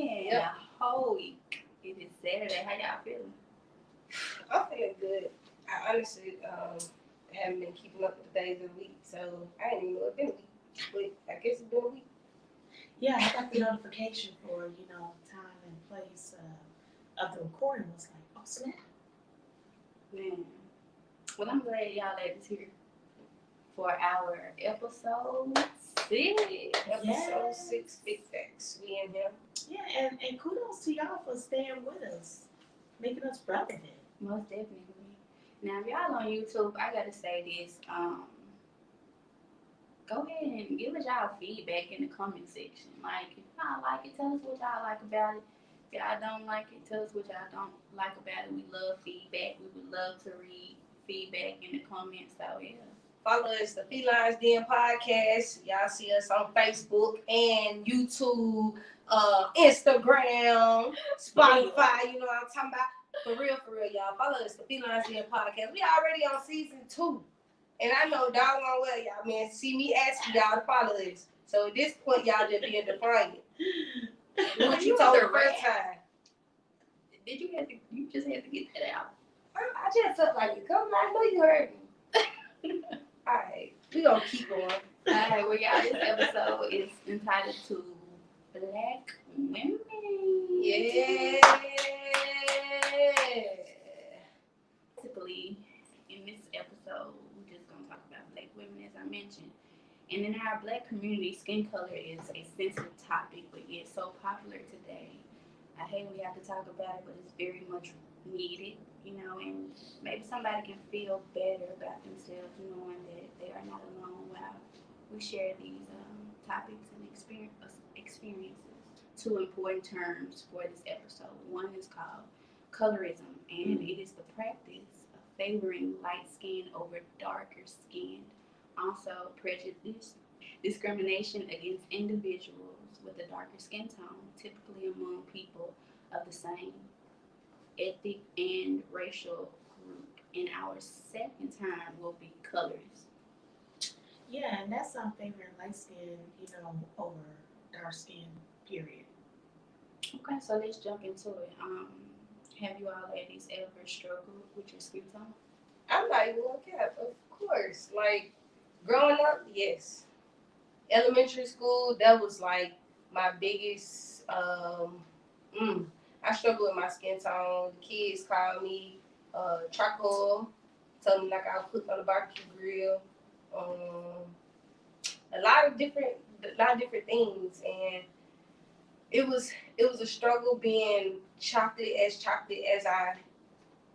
in a whole week. It is Saturday. How y'all feeling? I'm feeling good. I honestly haven't been keeping up with the days of the week, so I didn't even know it's been a week. But I guess it's been a week. Yeah, I got the notification for, time and place of the recording. Was like, oh, snap. Man. Well, I'm glad y'all ladies here for our episode 6. Episode 6, Big Facts. We in here. Yeah, and kudos to y'all for staying with us, making us relevant. Most definitely. Now, if y'all on YouTube, I gotta say this. Go ahead and give us y'all feedback in the comment section. Like, if y'all like it, tell us what y'all like about it. If y'all don't like it, tell us what y'all don't like about it. We love feedback. We would love to read feedback in the comments. So, yeah. Follow us, the Felines Den Podcast. Y'all see us on Facebook and YouTube, Instagram, Spotify. You know what I'm talking about? For real, y'all. Follow us, the Felines Den Podcast. We already on season 2. And I know doggone well y'all, man, see me asking y'all to follow us. So at this point, y'all just being defiant. What you told the first time. Did you just had to get that out? I just felt like it. Come on, I know you heard me. Alright, we gonna keep going. Alright, well y'all, this episode is entitled to Black Women. Yeah. Basically, in this episode, we're just gonna talk about Black women, as I mentioned. And in our Black community, skin color is a sensitive topic, but yet so popular today. I hate we have to talk about it, but it's very much needed, and maybe somebody can feel better about themselves knowing that they are not alone while we share these topics and experiences. 2 important terms for this episode. One is called colorism, and it is the practice of favoring light skin over darker skin. Also, prejudice, discrimination against individuals with a darker skin tone, typically among people of the same ethnic and racial group. And our second time will be colors. Yeah, and that's favoring light skin, over dark skin, period. Okay, so let's jump into it. Have you all ladies ever struggled with your skin tone? I'm not even gonna cap, of course. Like, growing up, yes. Elementary school, that was like my biggest I struggle with my skin tone. The kids call me charcoal, tell me like I was cooked on a barbecue grill. A lot of different things, and it was a struggle being chocolate as I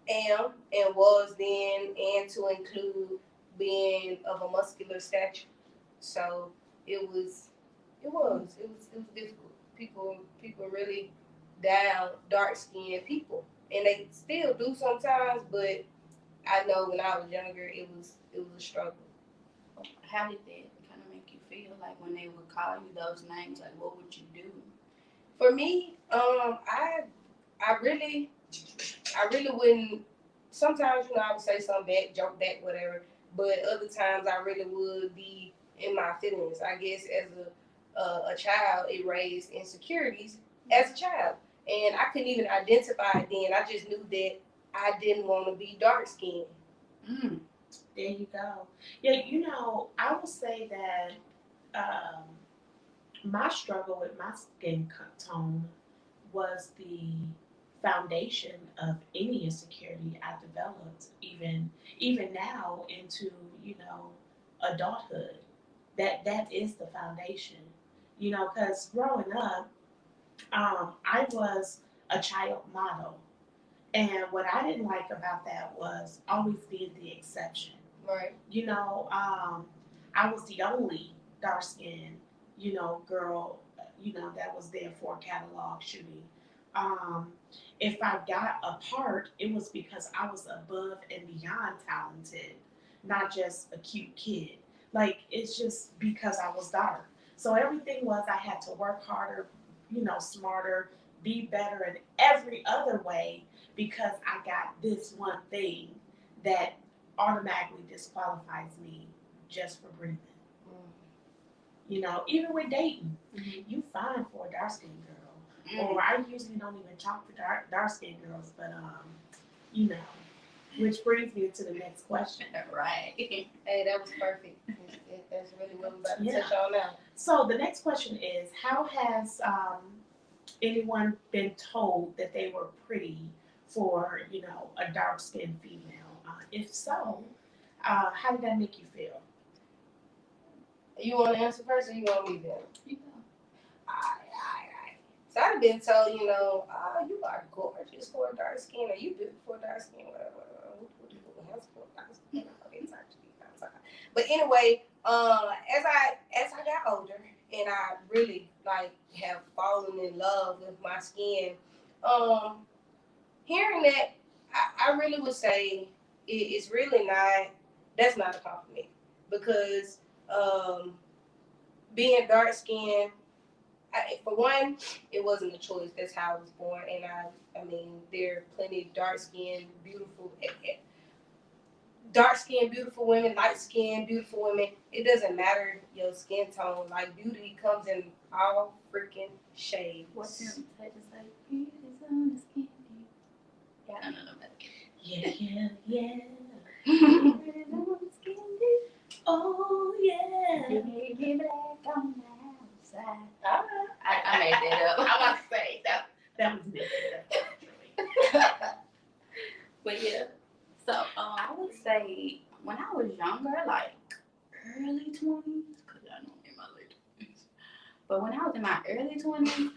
am and was then, and to include being of a muscular stature. So it was difficult. People really down dark skinned people, and they still do sometimes. But I know when I was younger, it was a struggle. How did that kind of make you feel? Like when they would call you those names, like what would you do? For me, I really wouldn't. Sometimes, I would say something back, joke back, whatever. But other times, I really would be in my feelings. I guess as a child, it raised insecurities as a child, and I couldn't even identify it then. I just knew that I didn't want to be dark skinned. There you go. Yeah, I will say that my struggle with my skin tone was the foundation of any insecurity I developed, even now into adulthood. That is the foundation, because growing up, I was a child model, and what I didn't like about that was always being the exception. Right. I was the only dark skinned, girl, that was there for a catalog shooting. If I got a part, it was because I was above and beyond talented, not just a cute kid. Like, it's just because I was dark. So everything was I had to work harder, smarter, be better in every other way because I got this one thing that automatically disqualifies me just for breathing. Even with dating, you fine for a dark skinned girl. or I usually don't even talk to dark skinned girls, but you know, which brings me to the next question. Right. Hey, that was perfect. That's really what we're about to touch on now. So the next question is, how has anyone been told that they were pretty for, a dark skinned female? If so, how did that make you feel? You want to answer first, or you want me to? You Alright. So I've been told, you are gorgeous for a dark skin, or you beautiful for a dark skin, whatever. But anyway, as I got older and I really have fallen in love with my skin, hearing that, I really would say it's really not. That's not a compliment, because being dark skinned, for one, it wasn't a choice. That's how I was born, and I mean, there are plenty of dark skinned, beautiful women, light skinned, beautiful women. It doesn't matter your skin tone. Like, beauty comes in all freaking shades. What's him? I just like, beauty's on the skin. Yeah, I don't know that. Yeah. Beauty's on the skin. Oh yeah. Baby black on the outside. Alright. I made that up. I was about to say that was me. But yeah. So I would say when I was younger, like early 20s, because I know I'm in my late 20s. But when I was in my early 20s,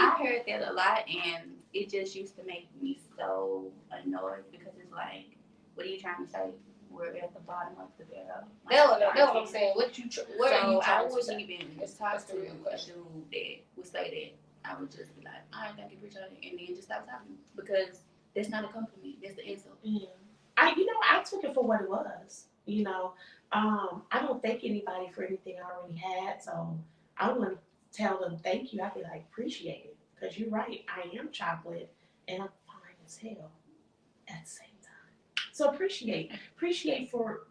I heard that a lot, and it just used to make me so annoyed, because it's like, what are you trying to say? We're at the bottom of the barrel. That's what I'm saying. What are you I trying to would say? even talk to a dude that would say that. I would just be like, all right, thank you for trying, and then just stop talking, because that's not a compliment. That's the insult. Yeah. I took it for what it was. I don't thank anybody for anything I already had, so I wouldn't tell them thank you. I'd be like, appreciate it, because you're right. I am chocolate, and I'm fine as hell at the same time. So appreciate it for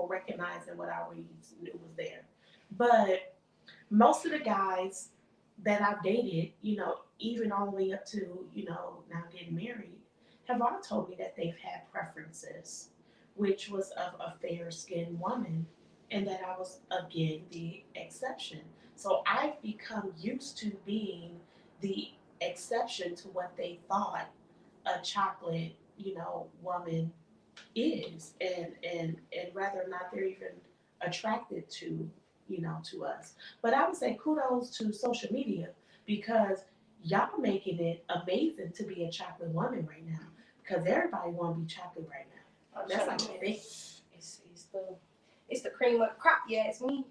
recognizing what I already knew was there. But most of the guys that I've dated, even all the way up to, now getting married, have all told me that they've had preferences, which was of a fair skinned woman, and that I was, again, the exception. So I've become used to being the exception to what they thought a chocolate, woman is, and whether or not they're even attracted to us. But I would say kudos to social media, because y'all making it amazing to be a chocolate woman right now, because everybody want to be chocolate right now. That's like a thing. It's the cream of the crop. Yeah, it's me.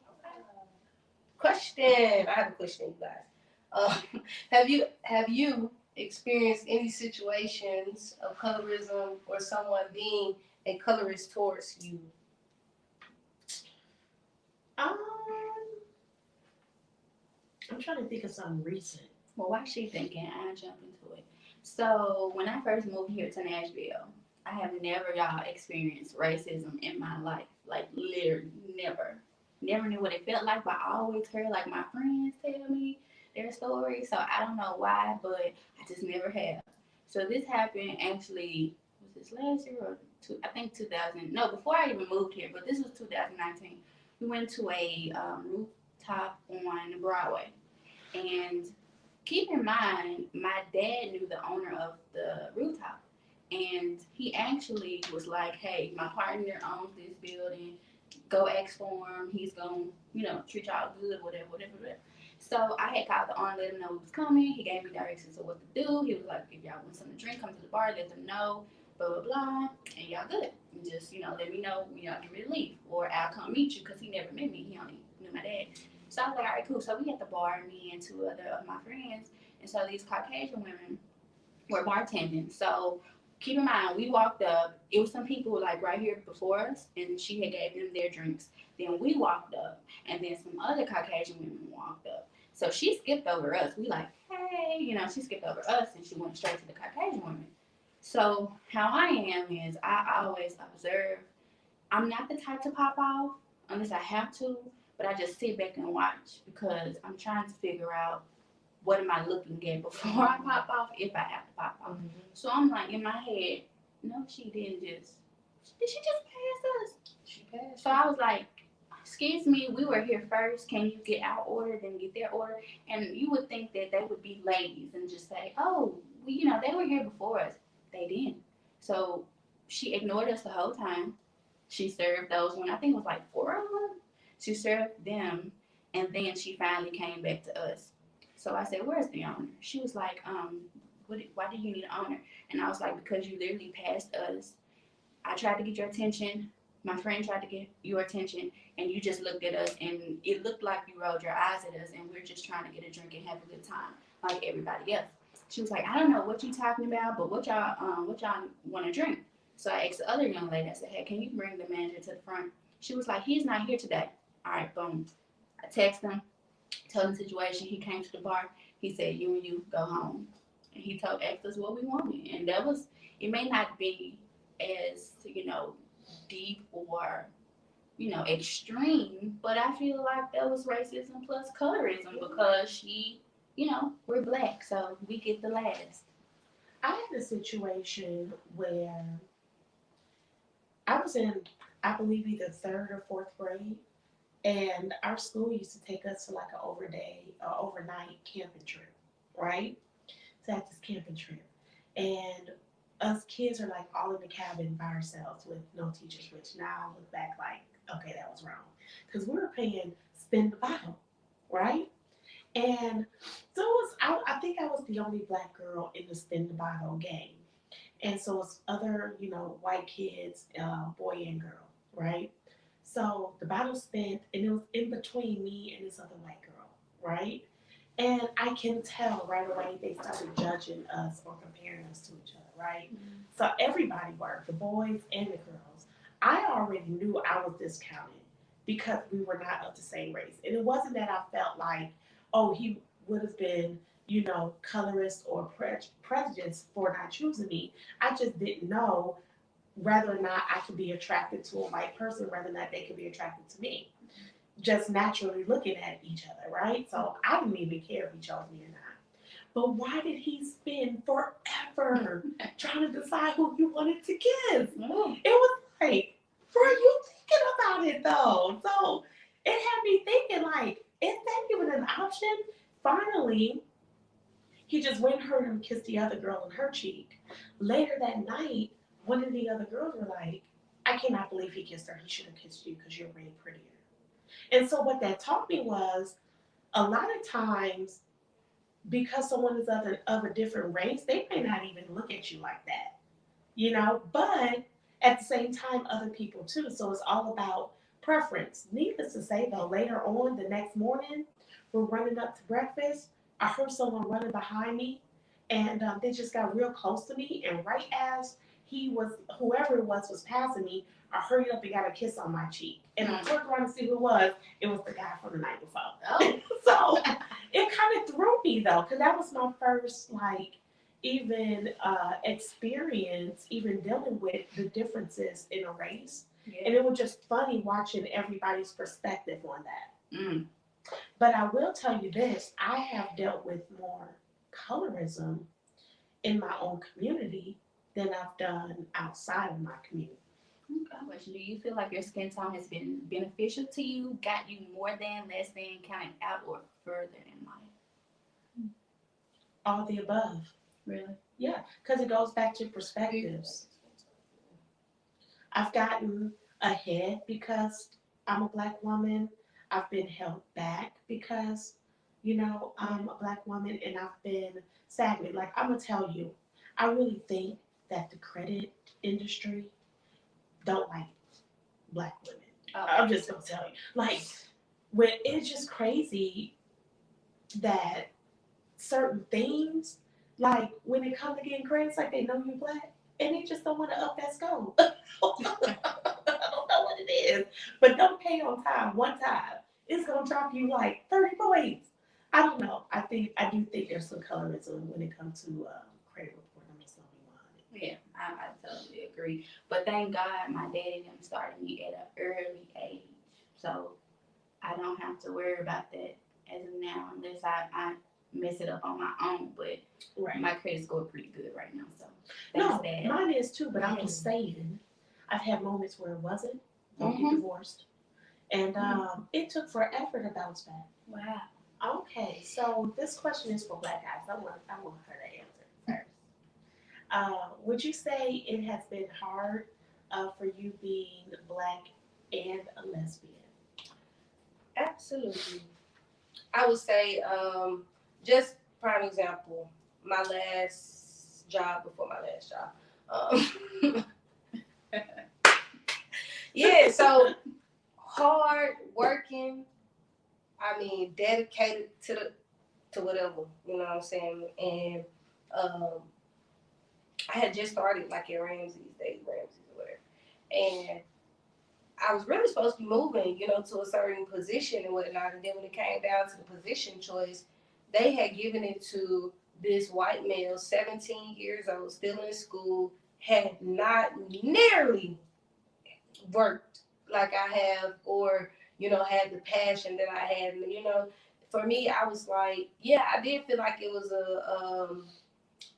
Question. I have a question, you guys. Have you experienced any situations of colorism or someone being a colorist towards you? I'm trying to think of something recent. Well, while she's thinking, I jump into it. So when I first moved here to Nashville, I have never, y'all, experienced racism in my life. Like, literally, never. Never knew what it felt like, but I always heard, like, my friends tell me their stories. So I don't know why, but I just never have. So this happened, actually, was this last year or I think 2000? No, before I even moved here, but this was 2019. We went to a rooftop on Broadway. And keep in mind, my dad knew the owner of the rooftop. And he actually was like, hey, my partner owns this building. Go ask for him. He's going to, treat y'all good, whatever. So I had called the owner, let him know he was coming. He gave me directions of what to do. He was like, if y'all want something to drink, come to the bar, let them know, blah, blah, blah. And y'all good. And just, let me know when y'all get ready to leave. Or I'll come meet you, because he never met me. He only knew my dad. So I was like, all right, cool. So we at the bar, me and two other of my friends. And so these Caucasian women were bartending. So keep in mind, we walked up. It was some people like right here before us, and she had gave them their drinks. Then we walked up, and then some other Caucasian women walked up. So she skipped over us. We like, hey, she skipped over us, and she went straight to the Caucasian women. So how I am is I always observe. I'm not the type to pop off unless I have to, but I just sit back and watch because I'm trying to figure out what am I looking at before I pop off, if I have to pop off. So I'm like in my head, no, she didn't just. Did she just pass us? She passed. So I was like, excuse me, we were here first. Can you get our order, then get their order? And you would think that they would be ladies and just say, oh, well, you know, they were here before us. They didn't. So she ignored us the whole time. She served those one. I think it was like 4 of them. She served them, and then she finally came back to us. So I said, "Where's the owner?" She was like, why do you need an owner?" And I was like, "Because you literally passed us. I tried to get your attention. My friend tried to get your attention, and you just looked at us, and it looked like you rolled your eyes at us, and we're just trying to get a drink and have a good time like everybody else." She was like, "I don't know what you talking about, but what y'all want to drink?" So I asked the other young lady. I said, "Hey, can you bring the manager to the front?" She was like, "He's not here today." All right, boom. I text him, told him the situation. He came to the bar. He said, "You and you go home." And he asked us what we wanted, and that was. It may not be as deep or extreme, but I feel like that was racism plus colorism because we're black, so we get the last. I had a situation where I was in, I believe, either third or fourth grade, and our school used to take us to like an overnight camping trip, right? So at this camping trip, and us kids are like all in the cabin by ourselves with no teachers, which now I look back like, okay, that was wrong, because we were paying spin the bottle, right? And so it was, I think I was the only black girl in the spin the bottle game. And so it's other, white kids, boy and girl, right? So the bottle spent, and it was in between me and this other white girl, right? And I can tell right away they started judging us or comparing us to each other, right? Mm-hmm. So everybody were, the boys and the girls. I already knew I was discounted because we were not of the same race. And it wasn't that I felt like, oh, he would have been, colorist or prejudiced for not choosing me. I just didn't know whether or not I could be attracted to a white person, whether or not they could be attracted to me. Just naturally looking at each other, right? So I didn't even care if he chose me or not. But why did he spend forever trying to decide who he wanted to kiss? Mm. It was like, bro, you thinking about it though. So it had me thinking like, is that even an option? Finally, he just went and heard him kiss the other girl on her cheek. Later that night, one of the other girls were like, I cannot believe he kissed her. He should have kissed you because you're way prettier. And so what that taught me was a lot of times because someone is of a different race, they may not even look at you like that, but at the same time, other people too. So it's all about preference. Needless to say though, later on the next morning, we're running up to breakfast. I heard someone running behind me and they just got real close to me. And right as whoever it was passing me, I hurried up and got a kiss on my cheek. And I turned around to see who it was. It was the guy from the night before. Oh. So it kind of threw me though, because that was my first even experience even dealing with the differences in a race. Yeah. And it was just funny watching everybody's perspective on that. Mm. But I will tell you this, I have dealt with more colorism in my own community than I've done outside of my community. Do you feel like your skin tone has been beneficial to you, got you more than, less than, kind of out or further in life? All the above. Really? Yeah, because it goes back to perspectives. I've gotten ahead because I'm a black woman. I've been held back because, I'm a black woman, and I've been stagnant. Like, I'm going to tell you, I really think that the credit industry don't like black women. I'm just going to tell you. Like, when it's just crazy that certain things, like when it comes to getting credit, it's like they know you're black and they just don't want to up that score. I don't know what it is, but don't pay on time one time. It's going to drop you like 30 points. I don't know. I do think there's some colorism when it comes to credit report. I'm just going to be 100. Yeah, I totally agree. But thank God my daddy and them started me at an early age. So I don't have to worry about that as of now unless I mess it up on my own. But my credit score pretty good right now, so no, mine is too. But I'm just saying, I've had moments where it wasn't. Don't get divorced, and it took forever to bounce back. Wow. Okay, so this question is for Black guys. I want her to answer first. Would you say it has been hard for you being Black and a lesbian? Absolutely. I would say, just prime example, my last job before my last job. Yeah, so hard working. I mean, dedicated to whatever, you know what I'm saying? And I had just started like at Ramsey's or whatever. And I was really supposed to be moving, you know, to a certain position and whatnot. And then when it came down to the position choice, they had given it to this white male, 17 years old, still in school, had not nearly worked like I have, or, you know, had the passion that I had. You know, for me, I was like, yeah, I did feel like it was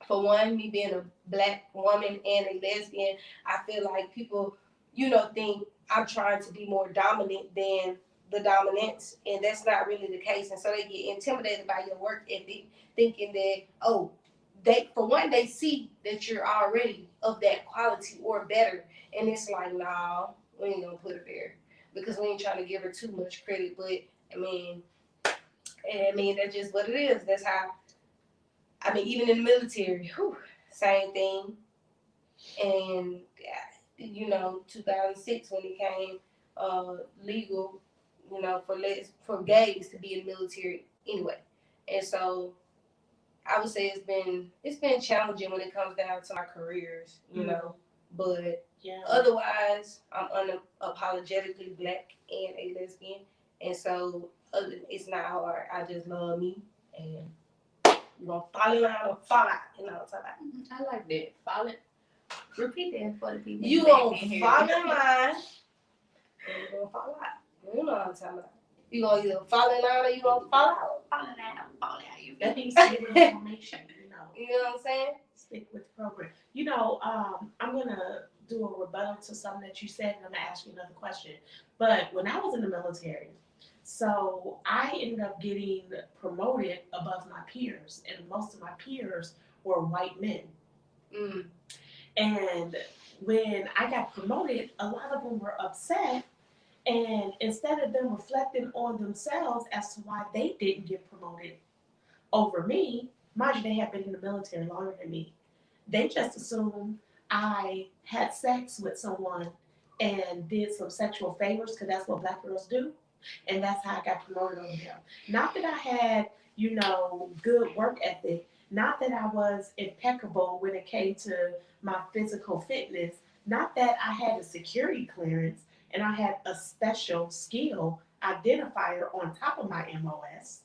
for one, me being a Black woman and a lesbian, I feel like people, you know, think I'm trying to be more dominant than the dominance, and that's not really the case. And so they get intimidated by your work ethic, thinking that, oh, they see that you're already of that quality or better, and it's like, nah, we ain't gonna put her there because we ain't trying to give her too much credit. But I mean, that's just what it is. That's how. I mean, even in the military, same thing. And you know, 2006 when it came legal, you know, for gays to be in the military anyway. And so I would say it's been challenging when it comes down to my careers, you know. But otherwise, I'm unapologetically Black and a lesbian, and so it's not hard. I just love me, and you're gonna fall in line or fall out. You know what I'm talking about? I like that. Fall in. Repeat that for the people. You gonna fall in line, and you're gonna fall out. You know what I'm talking about. You gonna either fall in line or you gonna fall out. Fall in line or fall out. That needs to be information. You know what I'm saying? Stick with the program. You know, I'm gonna do a rebuttal to something that you said, and I'm gonna ask you another question. But when I was in the military, so I ended up getting promoted above my peers, and most of my peers were white men. And when I got promoted, a lot of them were upset, and instead of them reflecting on themselves as to why they didn't get promoted over me, mind you, they had been in the military longer than me, they just assumed I had sex with someone and did some sexual favors, because that's what Black girls do. And that's how I got promoted over them. Not that I had, you know, good work ethic. Not that I was impeccable when it came to my physical fitness. Not that I had a security clearance and I had a special skill identifier on top of my MOS.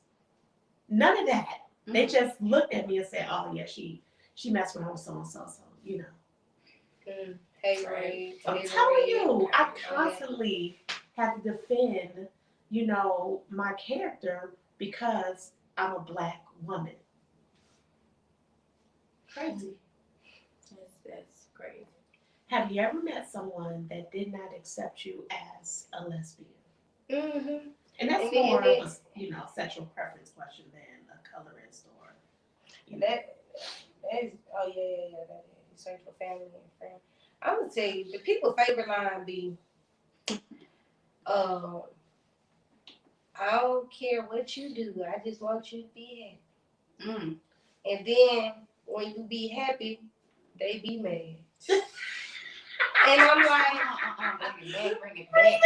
None of that. Mm-hmm. They just looked at me and said, "Oh yeah, she messed around with so and so, you know." Hey, Ray. I'm telling you, I constantly have to defend, you know, my character because I'm a Black woman. Crazy. That's crazy. Have you ever met someone that did not accept you as a lesbian? Mm-hmm. And that's more of a, you know, sexual preference question than a colorist or, you know. That is, oh yeah, that is. Search for family and friends. I'm gonna tell you, the people favorite line be, I don't care what you do, I just want you to be happy. And then when you be happy, they be mad. And I'm like, bring it back.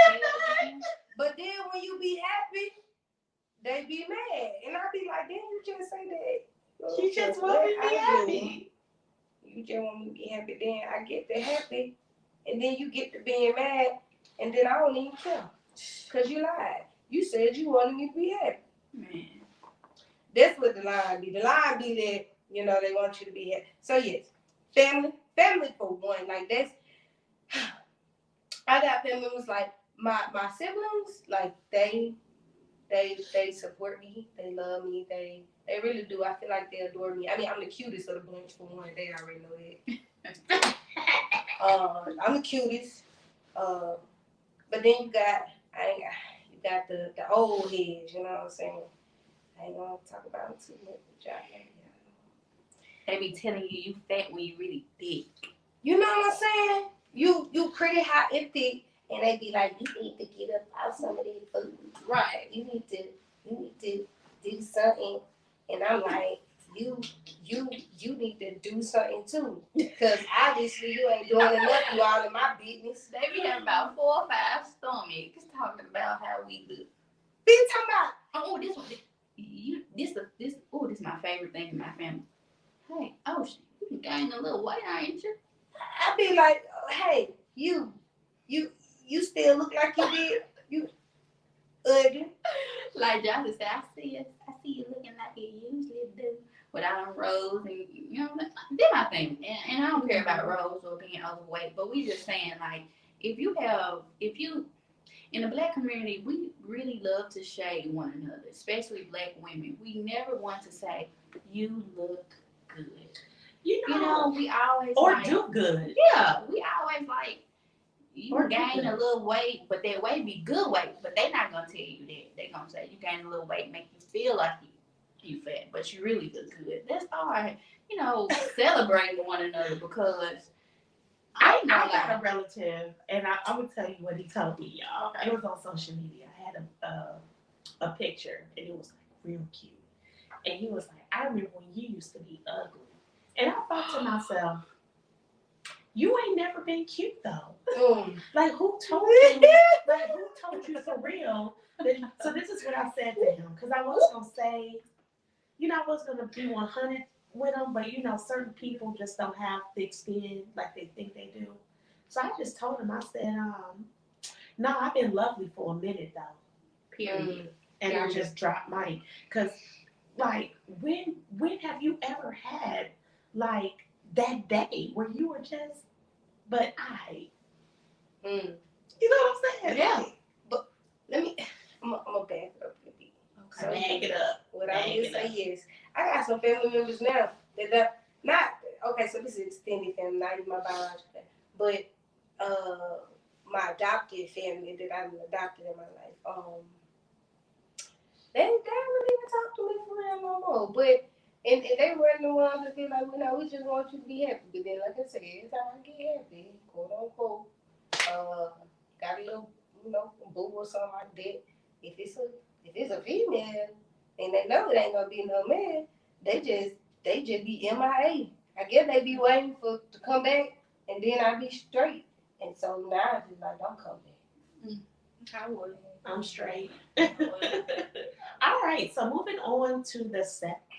But then when you be happy, they be mad. And I be like, didn't you just say that? You just want me to be happy. You just want me to be happy. Then I get the happy, and then you get to being mad, and then I don't even care. Because you lied. You said you wanted me to be happy. Man. That's what the line be. The line be that, you know, they want you to be happy. So yes, family for one. Like that's, I got family members like my siblings, like they They support me. They love me. They really do. I feel like they adore me. I mean, I'm the cutest of the bunch for one. They already know that. I'm the cutest. But then you got the old heads. You know what I'm saying? I ain't gonna talk about them too much. They be telling you fat when you really thick. You know what I'm saying? You pretty hot and thick, and they be like, you need to get up out some of that food. Right. You need to do something. And I'm like, you need to do something too. Because obviously you ain't doing enough. You all in my business. They be having about 4 or 5 stomachs talking about how we look. Be talking about, oh, this one. This my favorite thing in my family. Hey, Ocean, you gained a little weight, ain't you? I be like, hey, you still look like you did. You ugly. Like Johnny said, I see you looking like you usually do. Without them rolls and you know they're my thing. And I don't care about rolls or being overweight, but we just saying like if you in the black community, we really love to shade one another, especially black women. We never want to say, you look good. You know we always or like, do good. Yeah, we always like, you or gain a little weight, but that weight be good weight. But they not going to tell you that. They going to say, you gain a little weight, make you feel like you fat, but you really look good. Let's start, celebrating one another because I got a relative, and I'm gonna tell you what he told me, y'all. Okay. It was on social media. I had a picture, and it was like real cute. And he was like, I remember when you used to be ugly. And I thought to myself, you ain't never been cute though. Like who told you? Like who told you for real? So this is what I said to him, because I was gonna say, I was gonna be 100 with them, but certain people just don't have thick skin like they think they do. So I just told him, I said, no, I've been lovely for a minute though. Period. And I just dropped mine. Cause like when have you ever had like that day where you were just, but you know what I'm saying? Yeah. But I'm gonna back it up a bit. Okay. So back it up. What I will say is, I got some family members now that are not okay. So this is extended family, not even my biological, but my adopted family that I'm adopted in my life. They don't even talk to me for real no more. But and they were the ones that feel like, we just want you to be happy. But then, like I said, it's how I get happy, quote unquote. Got a little, boo or something like that. If it's a female and they know it ain't gonna be no man, they just be MIA. I guess they be waiting to come back, and then I be straight. And so now I just like, don't come back. I would. I'm straight. All right, so moving on to the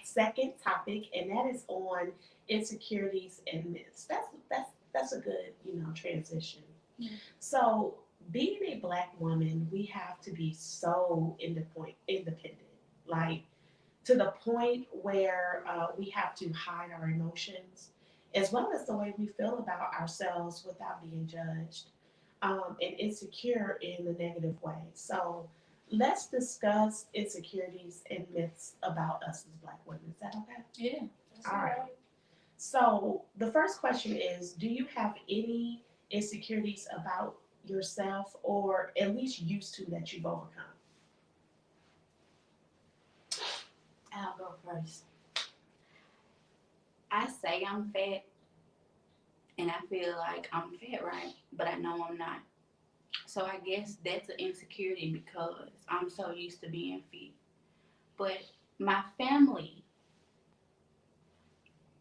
second topic, and that is on insecurities and myths. That's a good transition. Mm-hmm. So being a Black woman, we have to be so independent, like to the point where we have to hide our emotions as well as the way we feel about ourselves without being judged. And insecure in a negative way. So let's discuss insecurities and myths about us as Black women. Is that okay? Yeah. All right. So the first question is, do you have any insecurities about yourself, or at least used to, that you've overcome? I'll go first. I say I'm fat. And I feel like I'm fat, right? But I know I'm not. So I guess that's an insecurity because I'm so used to being fit. But my family,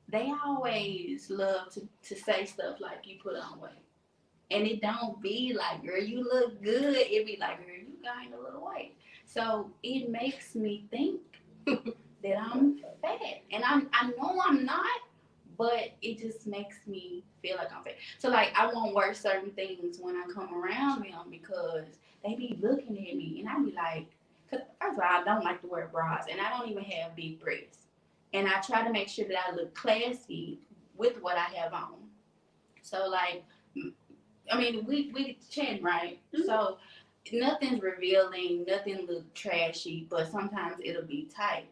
they always love to say stuff like, you put on weight. And it don't be like, girl, you look good. It be like, girl, you gained a little weight. So it makes me think that I'm fat. And I know I'm not. But it just makes me feel like I'm fat. So, like, I won't wear certain things when I come around them because they be looking at me. And I be like, because first of all, I don't like to wear bras. And I don't even have big breasts. And I try to make sure that I look classy with what I have on. So, like, I mean, we chin, right? Mm-hmm. So, nothing's revealing, nothing look trashy, but sometimes it'll be tight.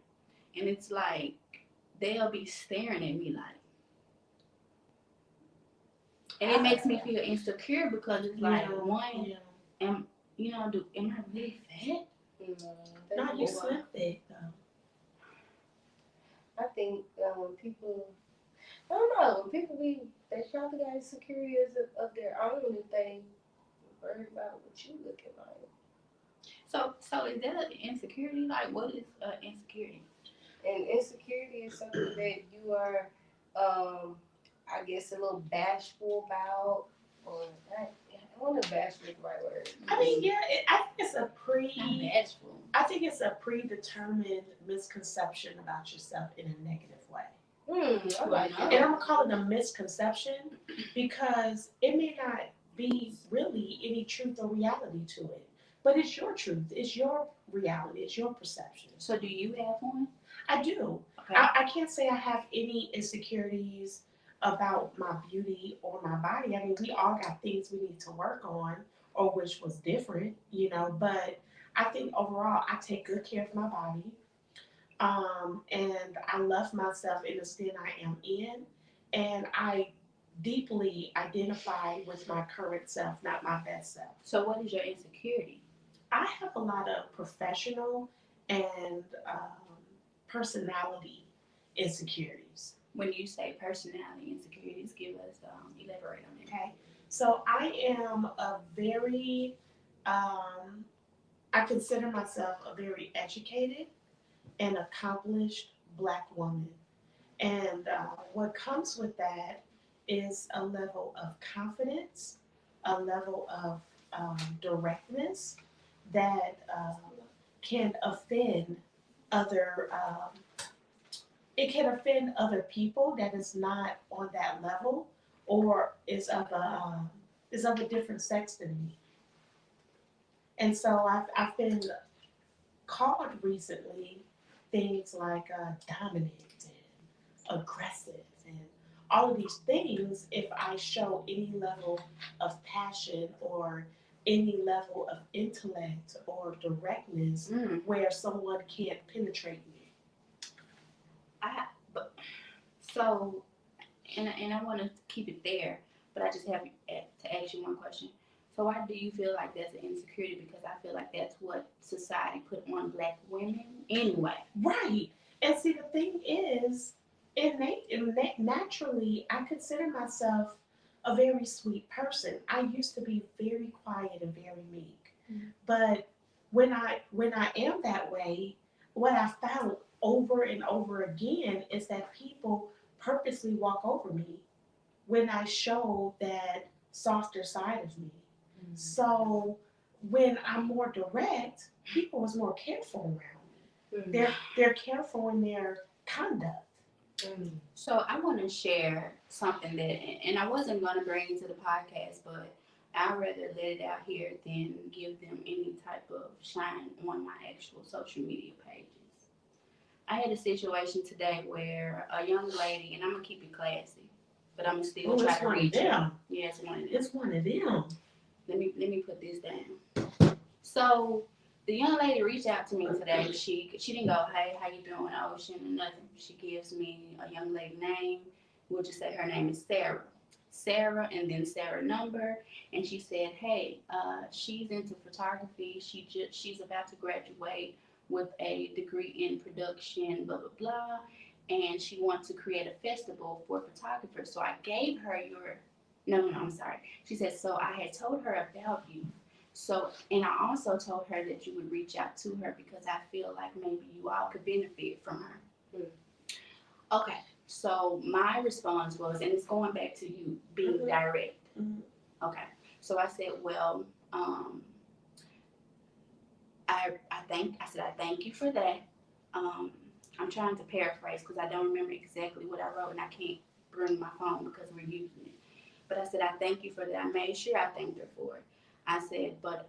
And it's like they'll be staring at me like, and it makes me feel insecure because it's like one, am am I really fat? No, you slim fit though. I think when people, I don't know, when people they probably got insecurities of their own if they worry about what you looking like. So is that an insecurity? Like, what is insecurity? And insecurity is something that you are, I guess, a little bashful about, or I don't know if bashful is the right word. I mean, yeah, I think it's Not bashful. I think it's a predetermined misconception about yourself in a negative way. I like And I'm gonna call it a misconception because it may not be really any truth or reality to it, but it's your truth, it's your reality, it's your perception. So do you have one? I do. Okay. I can't say I have any insecurities about my beauty or my body. I mean, we all got things we need to work on, or which was different, but I think overall I take good care of my body. And I love myself in the state I am in, and I deeply identify with my current self, not my best self. So what is your insecurity? I have a lot of professional and personality insecurities. When you say personality insecurities, give us elaborate on it. Okay, so I am a very, I consider myself a very educated and accomplished Black woman. And what comes with that is a level of confidence, a level of directness that can offend other. It can offend other people that is not on that level or is of a different sex than me. And so I've been called recently things like dominant and aggressive and all of these things if I show any level of passion or any level of intellect or directness where someone can't penetrate me. So, and I want to keep it there, but I just have to ask you one question. So why do you feel like that's an insecurity? Because I feel like that's what society put on Black women anyway. Right. And see, the thing is, naturally, I consider myself a very sweet person. I used to be very quiet and very meek. But when I am that way, what I found over and over again is that people purposely walk over me when I show that softer side of me. So when I'm more direct, people is more careful around. They're careful in their conduct. So I want to share something that, and I wasn't going to bring it to the podcast, but I'd rather let it out here than give them any type of shine on my actual social media pages. I had a situation today where a young lady, and I'm going to keep it classy, but I'm going to still try to reach them. Yeah, it's one of them. It's one of them. Let me put this down. So the young lady reached out to me today. She didn't go, hey, how you doing, Ocean, or nothing. She gives me a young lady name. We'll just say her name is Sarah. Sarah, and then Sarah number. And she said, hey, she's into photography. She's about to graduate with a degree in production, blah, blah, blah. And she wants to create a festival for photographers. So I gave her your, no, I'm sorry. She said, so I had told her about you. So, and I also told her that you would reach out to her because I feel like maybe you all could benefit from her. Okay, so my response was, and it's going back to you being direct. Okay, so I said, well, I thank you for that. I'm trying to paraphrase because I don't remember exactly what I wrote and I can't bring my phone because we're using it. But I said, I thank you for that. I made sure I thanked her for it. I said, but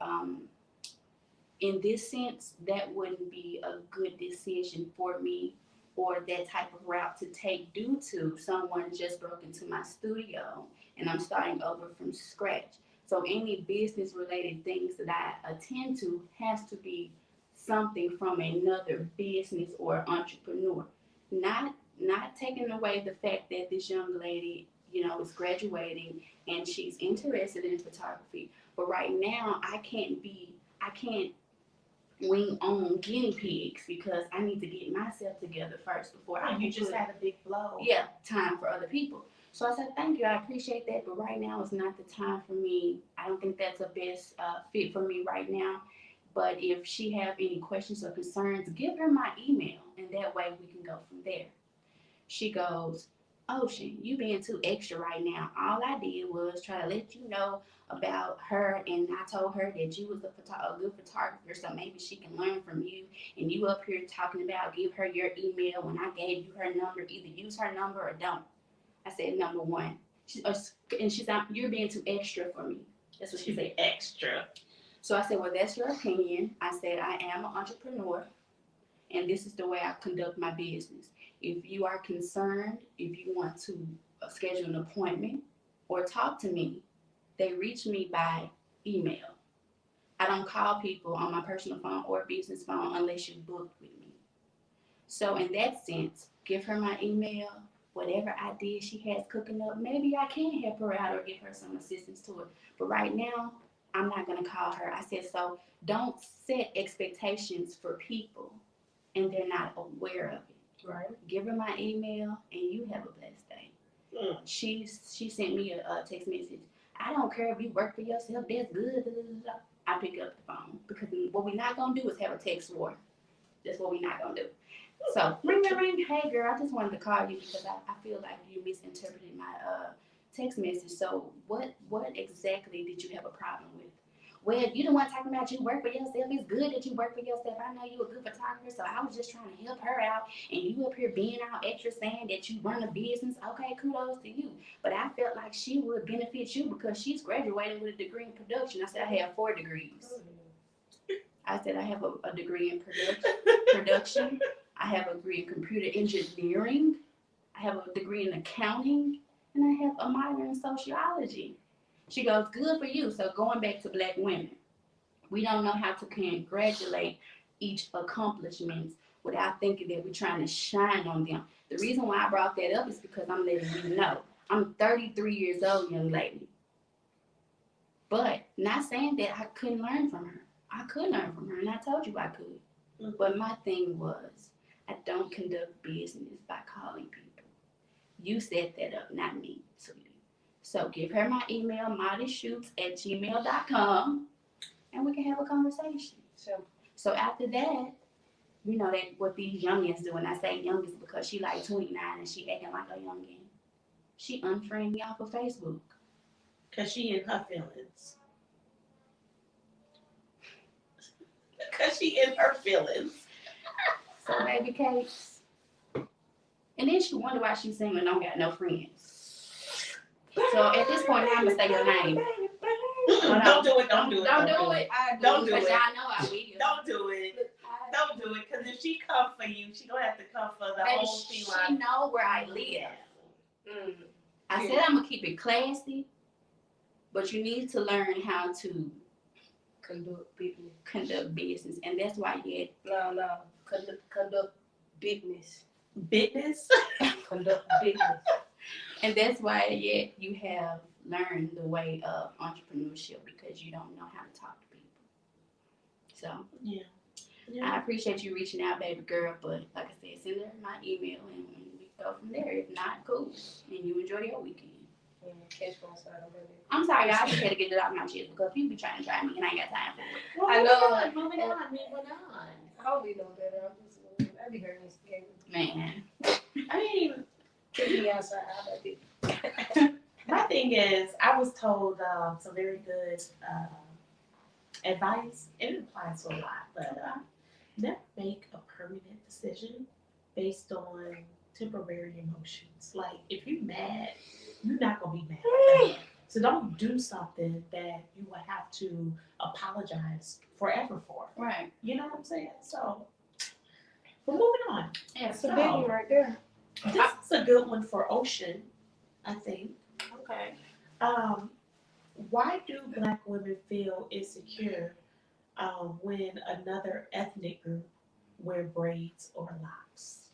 in this sense, that wouldn't be a good decision for me or that type of route to take due to someone just broke into my studio and I'm starting over from scratch. So any business related things that I attend to has to be something from another business or entrepreneur. Not taking away the fact that this young lady, is graduating and she's interested in photography. But right now I can't wing on guinea pigs because I need to get myself together first before I You just had a big blow. Yeah, time for other people. So I said, thank you, I appreciate that, but right now is not the time for me. I don't think that's the best fit for me right now. But if she have any questions or concerns, give her my email, and that way we can go from there. She goes, Ocean, you being too extra right now. All I did was try to let you know about her, and I told her that you was a good photographer, so maybe she can learn from you. And you up here talking about give her your email when I gave you her number. Either use her number or don't. I said, number one. And she's like, you're being too extra for me. That's what she said. Extra. So I said, well, that's your opinion. I said, I am an entrepreneur, and this is the way I conduct my business. If you are concerned, if you want to schedule an appointment or talk to me, they reach me by email. I don't call people on my personal phone or business phone unless you booked with me. So in that sense, give her my email. Whatever idea she has cooking up, maybe I can help her out or give her some assistance to it. But right now, I'm not going to call her. I said, so don't set expectations for people and they're not aware of it. Right. Give her my email and you have a blessed day. She sent me a text message. I don't care if you work for yourself, that's good. I pick up the phone because what we're not going to do is have a text war. That's what we're not going to do. So, ring. Hey, girl, I just wanted to call you because I feel like you misinterpreted my text message. So, what exactly did you have a problem with? Well, you the one talking about you work for yourself. It's good that you work for yourself. I know you a good photographer, so I was just trying to help her out. And you up here being all extra saying that you run a business. Okay, kudos to you. But I felt like she would benefit you because she's graduating with a degree in production. I said, I have 4 degrees. I said, I have a degree in production. I have a degree in computer engineering. I have a degree in accounting. And I have a minor in sociology. She goes, good for you. So going back to Black women, we don't know how to congratulate each accomplishments without thinking that we're trying to shine on them. The reason why I brought that up is because I'm letting you know. I'm 33 years old, young lady. But not saying that I couldn't learn from her. I could learn from her, and I told you I could. Mm-hmm. But my thing was, I don't conduct business by calling people. You set that up, not me, sweetie. So give her my email, mollyshoots@gmail.com, and we can have a conversation. So after that, you know that what these youngins do, and I say youngins because she like 29 and she acting like a youngin. She unfriended me off of Facebook. Because she in her feelings. Because she in her feelings. So baby cakes. And then she wonder why she's single and don't got no friends. So at this point, now I'm going to say your name. Don't do it. Don't do it. Don't do it. Don't do it. Because y'all know I will. Don't do it. Don't do it. Because if she come for you, she going to have to come for the whole feline. She know where I live. I said I'm going to keep it classy, but you need to learn how to conduct business. And that's why No. Conduct business. Business? Conduct business. And that's why you have learned the way of entrepreneurship because you don't know how to talk to people. So yeah. I appreciate you reaching out, baby girl. But like I said, send her my email and we go from there. If not, cool. And you enjoy your weekend. I'm sorry, y'all. I just had to get it off my chest because people be trying to drive me and I ain't got time for it. Well, I know. Moving on. I hope you know better. I be hearing this game. Man. I mean, take me outside. How about it? My thing is, I was told some very good advice. It applies to a lot, but never make a permanent decision based on temporary emotions. Like, if you're mad, you're not going to be mad. So don't do something that you will have to apologize forever for. Right. You know what I'm saying? So, we're moving on. Yeah, it's a biggie right there. This is a good one for Ocean, I think. Okay. why do Black women feel insecure when another ethnic group wear braids or locks?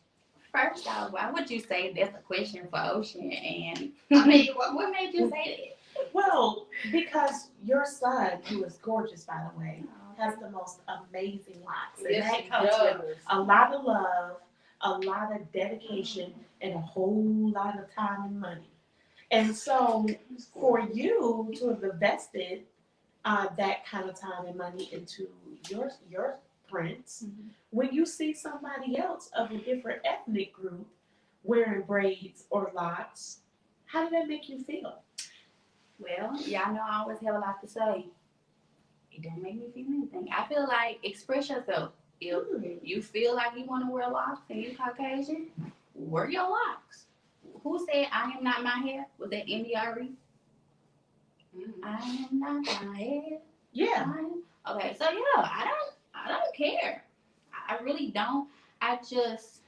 First off, why would you say that's a question for Ocean? And I mean, what made you say Well, because your son, who is gorgeous by the way, that? has the most amazing locks, and Yes, that he comes does. with a lot of love, a lot of dedication, and a whole lot of time and money. And so, for you to have invested that kind of time and money into your prints, Mhm. when you see somebody else of a different ethnic group wearing braids or locks, how did that make you feel? Well, y'all know I always have a lot to say. It don't make me feel anything. I feel like express yourself. If you feel like you want to wear locks and you're Caucasian, wear your locks. Who said I am not my hair? Was that NDRE? I am not my hair. Yeah. Okay, so yeah, I don't care. I really don't. I just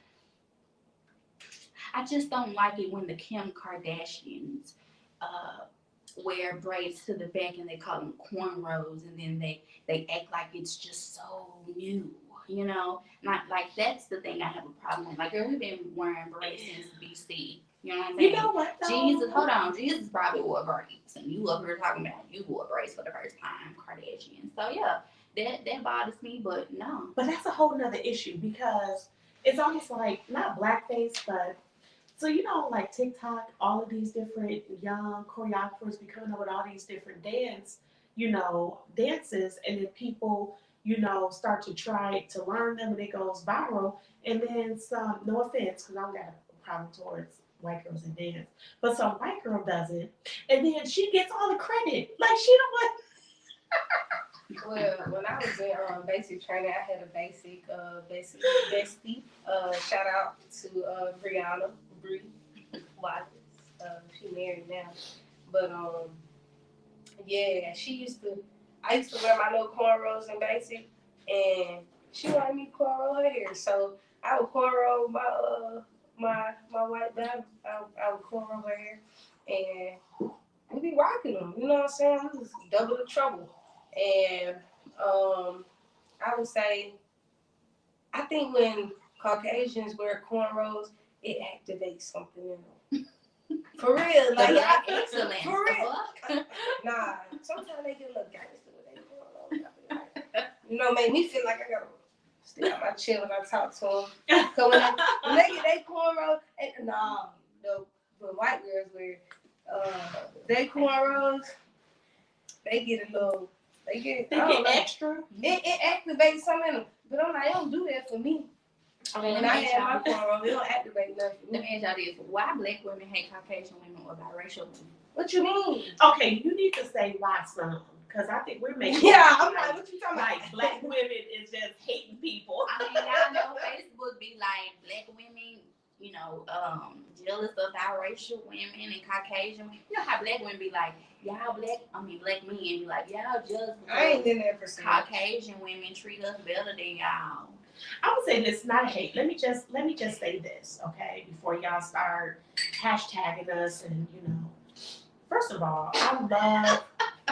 I just don't like it when the Kim Kardashians uh, wear braids to the back and they call them cornrows, and then they act like it's just so new. You know, not like that's the thing I have a problem with. Like, girl, we've been wearing braids since BC. You know what I'm saying? You know what though? Jesus, hold on. Jesus probably wore braids, and you up here talking about you wore braids for the first time, Kardashian. So yeah, that bothers me, but no. But that's a whole nother issue because it's almost like not blackface, but so like TikTok, all of these different young choreographers be coming up with all these different dances, and then people, start to try to learn them, and it goes viral, and then some. No offense, because I don't got a problem towards white girls that dance, but some white girl does it, and then she gets all the credit, like she don't want. Well, when I was in basic training, I had a basic bestie. Shout out to Brianna Bree Wallace. She married now, but yeah, I used to wear my little cornrows in basic, and she wanted me to cornrow her hair, so I would cornrow my white band. I would cornrow her hair, and we be rocking them. You know what I'm saying? It was double the trouble. And I would say, I think when Caucasians wear cornrows, it activates something in them. For real, like Black excellence. for real. Nah, sometimes they get a little gangster with their cornrows. Make me feel like I gotta stick out my chin when I talk to them. Cause when they get their cornrows, when white girls wear their cornrows, they get a little. They get Extra. It activates something in them. But I'm like, they don't do that for me. Okay, when I had my cornrows, they don't activate nothing for me. Let me ask y'all this. Why Black women hate Caucasian women or biracial women? What you mean? Okay, you need to say why some. Because I think we're making I'm like, what you talking about? Like Black women is just hating people. I mean, y'all know Facebook be like Black women, jealous of biracial women and Caucasian women. You know how Black women be like, Black men be like, y'all jealous I ain't in there for Caucasian women treat us better than y'all. I would say this, not hate. Let me just say this, okay, before y'all start hashtagging us and First of all, I love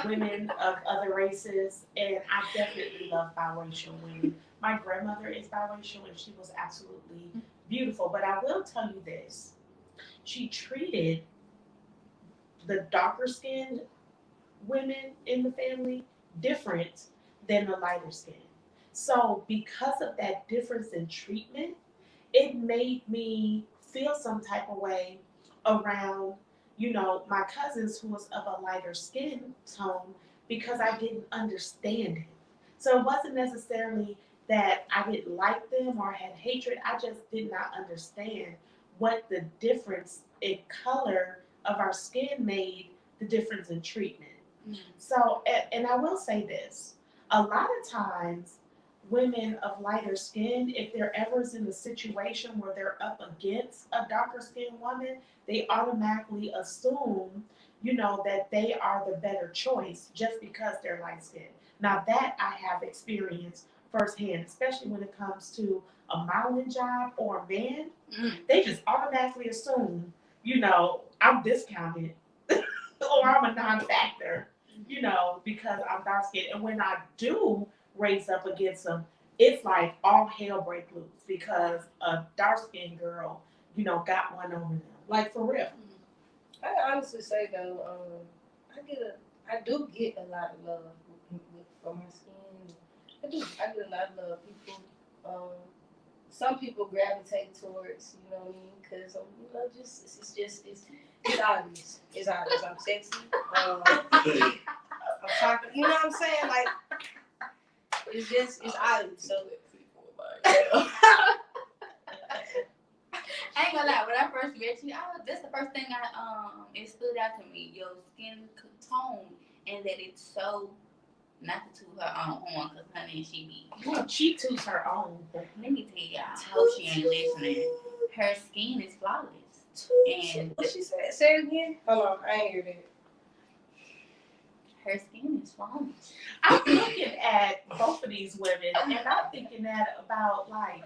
women of other races, and I definitely love biracial women. My grandmother is biracial, and she was absolutely beautiful. But I will tell you this: she treated the darker skinned women in the family different than the lighter skin. So because of that difference in treatment, it made me feel some type of way around, my cousins who was of a lighter skin tone because I didn't understand it. So it wasn't necessarily that I didn't like them or had hatred. I just did not understand what the difference in color of our skin made the difference in treatment. So, and I will say this, a lot of times women of lighter skin, if they're ever in a situation where they're up against a darker skinned woman, they automatically assume, that they are the better choice just because they're light skinned. Now that I have experienced firsthand, especially when it comes to a modeling job or a man, they just automatically assume, I'm discounted or I'm a non-factor you know, because I'm dark skinned. And when I do raise up against them, it's like all hell break loose because a dark skinned girl, you know, got one over them. Like for real. I honestly say though, I do get a lot of love from my skin. I get a lot of love. People, some people gravitate towards, you know what I mean? Because you know, it's obvious. It's obvious. I'm sexy. I'm talking. You know what I'm saying? Like it's obvious. So. I ain't gonna lie, when I first met you, that's the first thing it stood out to me. Your skin tone and that it's so, not to toot her own horn, cause honey, she toots her own. Let me tell y'all, I hope she ain't listening. Her skin is flawless. And what she said? Say it again. Hold on, I ain't hear that. Her skin is flawless. I'm looking at both of these women, and I'm thinking that about like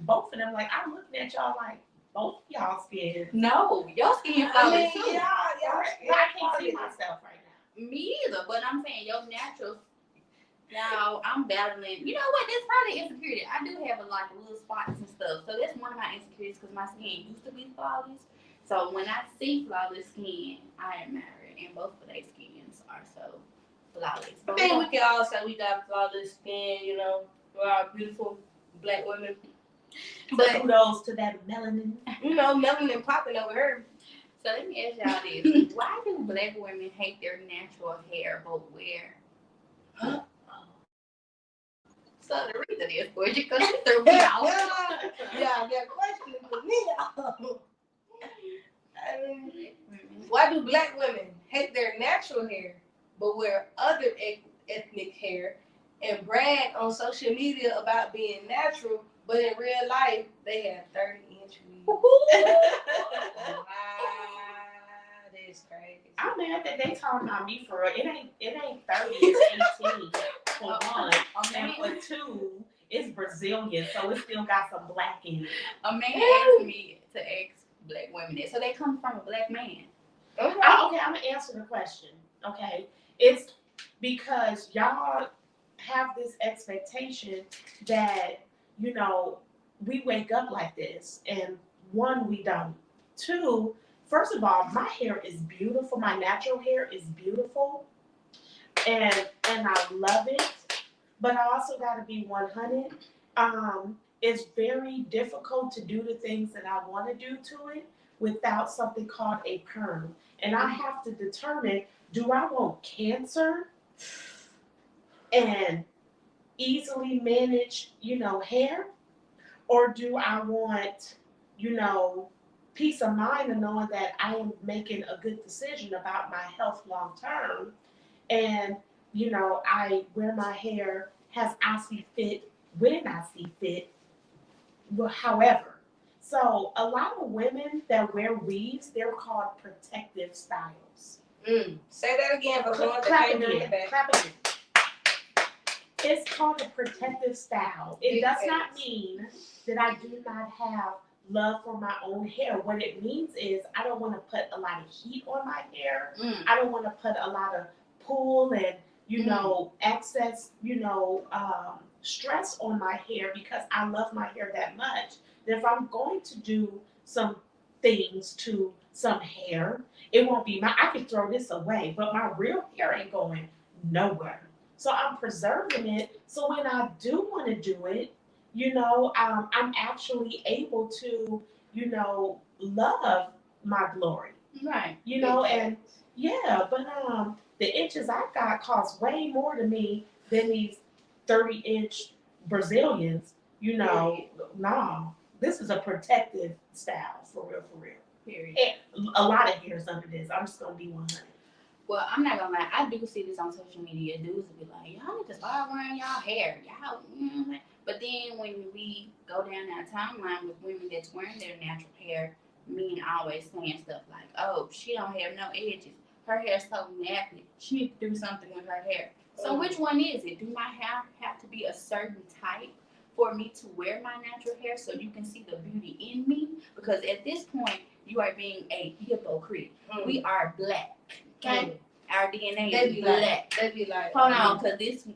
both of them. Like I'm looking at y'all like. Both of y'all skin. No, your skin flawless too. I can't see myself right now. Me either, but I'm saying your natural. Now I'm battling. You know what? That's probably insecurity. I do have like little spots and stuff, so that's one of my insecurities because my skin used to be flawless. So when I see flawless skin, I admire it, and both of their skins are so flawless. I think we can all say we got flawless skin. You know, we're all beautiful Black women. But kudos to that melanin. You know, melanin popping over her. So let me ask y'all this. Why do Black women hate their natural hair but wear? So the reason is for you because you threw me out. Yeah, that question for me. Why do Black women hate their natural hair but wear other ethnic hair and brag on social media about being natural? But in real life, they have 30-inch weaves. Wow, that's crazy. I'm mad that they talking about me for real. It ain't 30, it's 18 for one. And for two, it's Brazilian, so it still got some black in it. A man asked me to ask Black women that. So they come from a Black man. Okay, I'm gonna answer the question. Okay. It's because y'all have this expectation that you know, we wake up like this, and one, we don't. Two, first of all, my hair is beautiful. My natural hair is beautiful, and I love it. But I also got to be 100. It's very difficult to do the things that I want to do to it without something called a perm, and I have to determine: do I want cancer and easily manage, hair, or do I want, peace of mind of knowing that I am making a good decision about my health long term, and I wear my hair as I see fit when I see fit. However, so a lot of women that wear weaves, they're called protective styles. Say that again. Clap again. It's called a protective style. It does not mean that I do not have love for my own hair. What it means is I don't want to put a lot of heat on my hair. I don't want to put a lot of pull and, excess, stress on my hair because I love my hair that much. That if I'm going to do some things to some hair, it won't be I could throw this away, but my real hair ain't going nowhere. So I'm preserving it. So when I do want to do it, I'm actually able to, love my glory. Right. And yeah, but the inches I got cost way more to me than these 30-inch Brazilians. No, this is a protective style for real. Period. And a lot of hairs under this. I'm just gonna be 100. Well, I'm not gonna lie, I do see this on social media. Dudes will be like, y'all need to start wearing y'all hair. Y'all, But then when we go down that timeline with women that's wearing their natural hair, men always saying stuff like, oh, she don't have no edges. Her hair's so nappy. She needs to do something with her hair. So which one is it? Do my hair have to be a certain type for me to wear my natural hair so you can see the beauty in me? Because at this point, you are being a hypocrite. We are Black. Okay? our DNA They is be black. like, they be like, Hold on, because this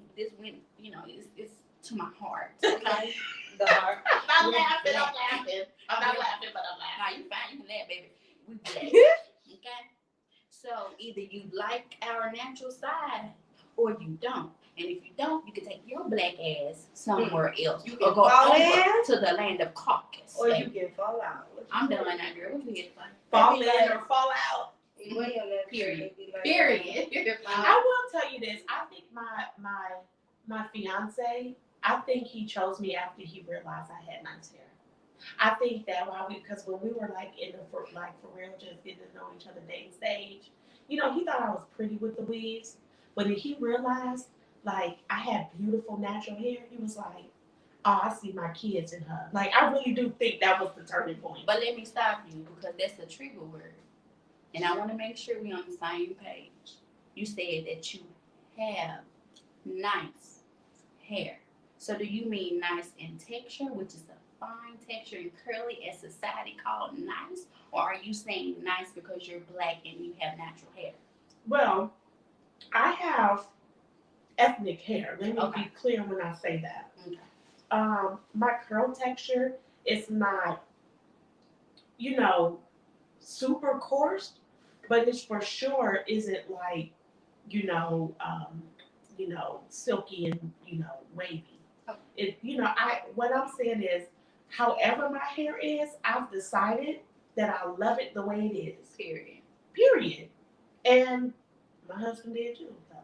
went, it's to my heart. Okay? the heart. I'm laughing, I'm laughing. I'm not laughing, but I'm laughing. Nah, you fine, you can laugh, baby. We black. Okay? So either you like our natural side or you don't. And if you don't, you can take your black ass somewhere else. You or can go fall over in, to the land of Caucasian. or you can fall out. I'm done now, girl. What you here for? Fall in or fall out. Period. Like, Period. I will tell you this. I think my fiance, I think he chose me after he realized I had nice hair. I think that because when we were like in the for real, just getting to know each other dating stage, he thought I was pretty with the weaves. But when he realized like I had beautiful natural hair, he was like, "Oh, I see my kids in her." Like I really do think that was the turning point. But let me stop you because that's a trigger word. And I want to make sure we're on the same page. You said that you have nice hair. So do you mean nice in texture, which is a fine texture and curly as society called nice? Or are you saying nice because you're black and you have natural hair? Well, I have ethnic hair. Let me Okay. be clear when I say that. Okay. My curl texture is not, super coarse, but it's for sure isn't like, silky and wavy. Okay. What I'm saying is, however my hair is, I've decided that I love it the way it is. Period. And my husband did too. So.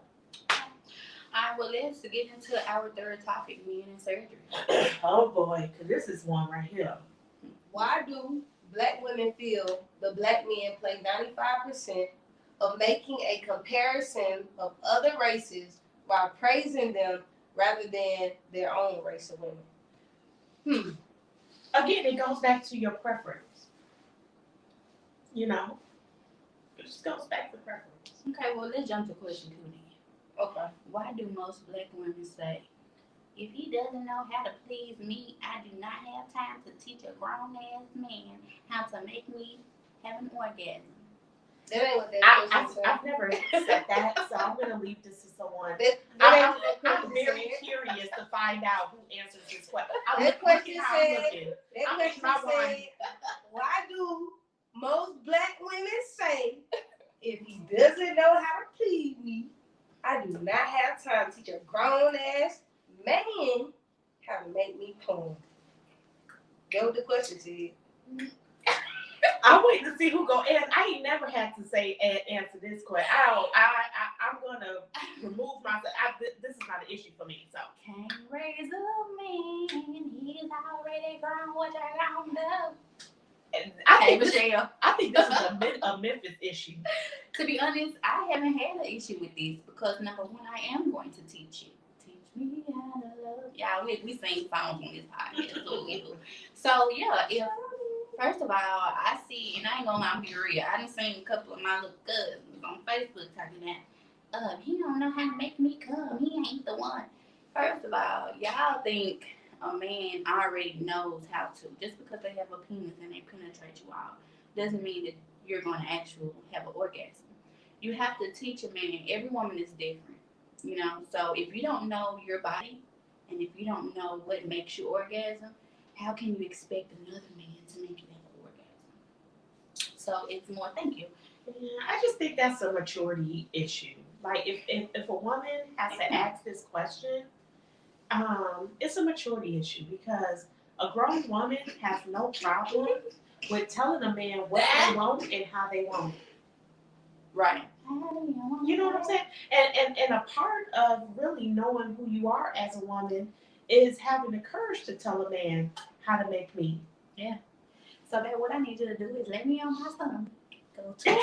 All right, well, let's get into our third topic, men and surgery. Oh boy, because this is one right here. Why do black women feel the black men play 95% of making a comparison of other races while praising them rather than their own race of women? Again, it goes back to your preference. It just goes back to preference. Okay, well, let's jump to question 2 then. Okay. Why do most black women say, if he doesn't know how to please me, I do not have time to teach a grown-ass man how to make me have an orgasm? That ain't what that question said. I've never said that, so I'm going to leave this to someone. I'm very curious to find out who answers this question. That question said, why do most black women say, if he doesn't know how to please me, I do not have time to teach a grown-ass man how to make me come? That's what the question said. I'm waiting to see who go answer. I ain't never had to say answer this question. I'm gonna remove myself. This is not an issue for me. So can't raise a man. He's already grown. What I don't know. I think this is a Memphis issue. To be honest, I haven't had an issue with this because number one, I am going to teach you. Teach me how to love. Yeah, we sing songs on this podcast. So yeah, if first of all, I see, and I ain't gonna lie, I'm be real. I done seen a couple of my little cousins on Facebook talking about, he don't know how to make me come. He ain't the one. First of all, y'all think a man already knows how to. Just because they have a penis and they penetrate you all doesn't mean that you're going to actually have an orgasm. You have to teach a man. Every woman is different, So if you don't know your body and if you don't know what makes you orgasm, how can you expect another man to make you have an orgasm? So it's more, thank you. Yeah, I just think that's a maturity issue. Like if a woman has to ask this question, it's a maturity issue because a grown woman has no problem with telling a man what they want and how they want it. Right. You know what I'm saying? And a part of really knowing who you are as a woman is having the courage to tell a man how to make me. Yeah. So that what I need you to do is let me on my son. Go to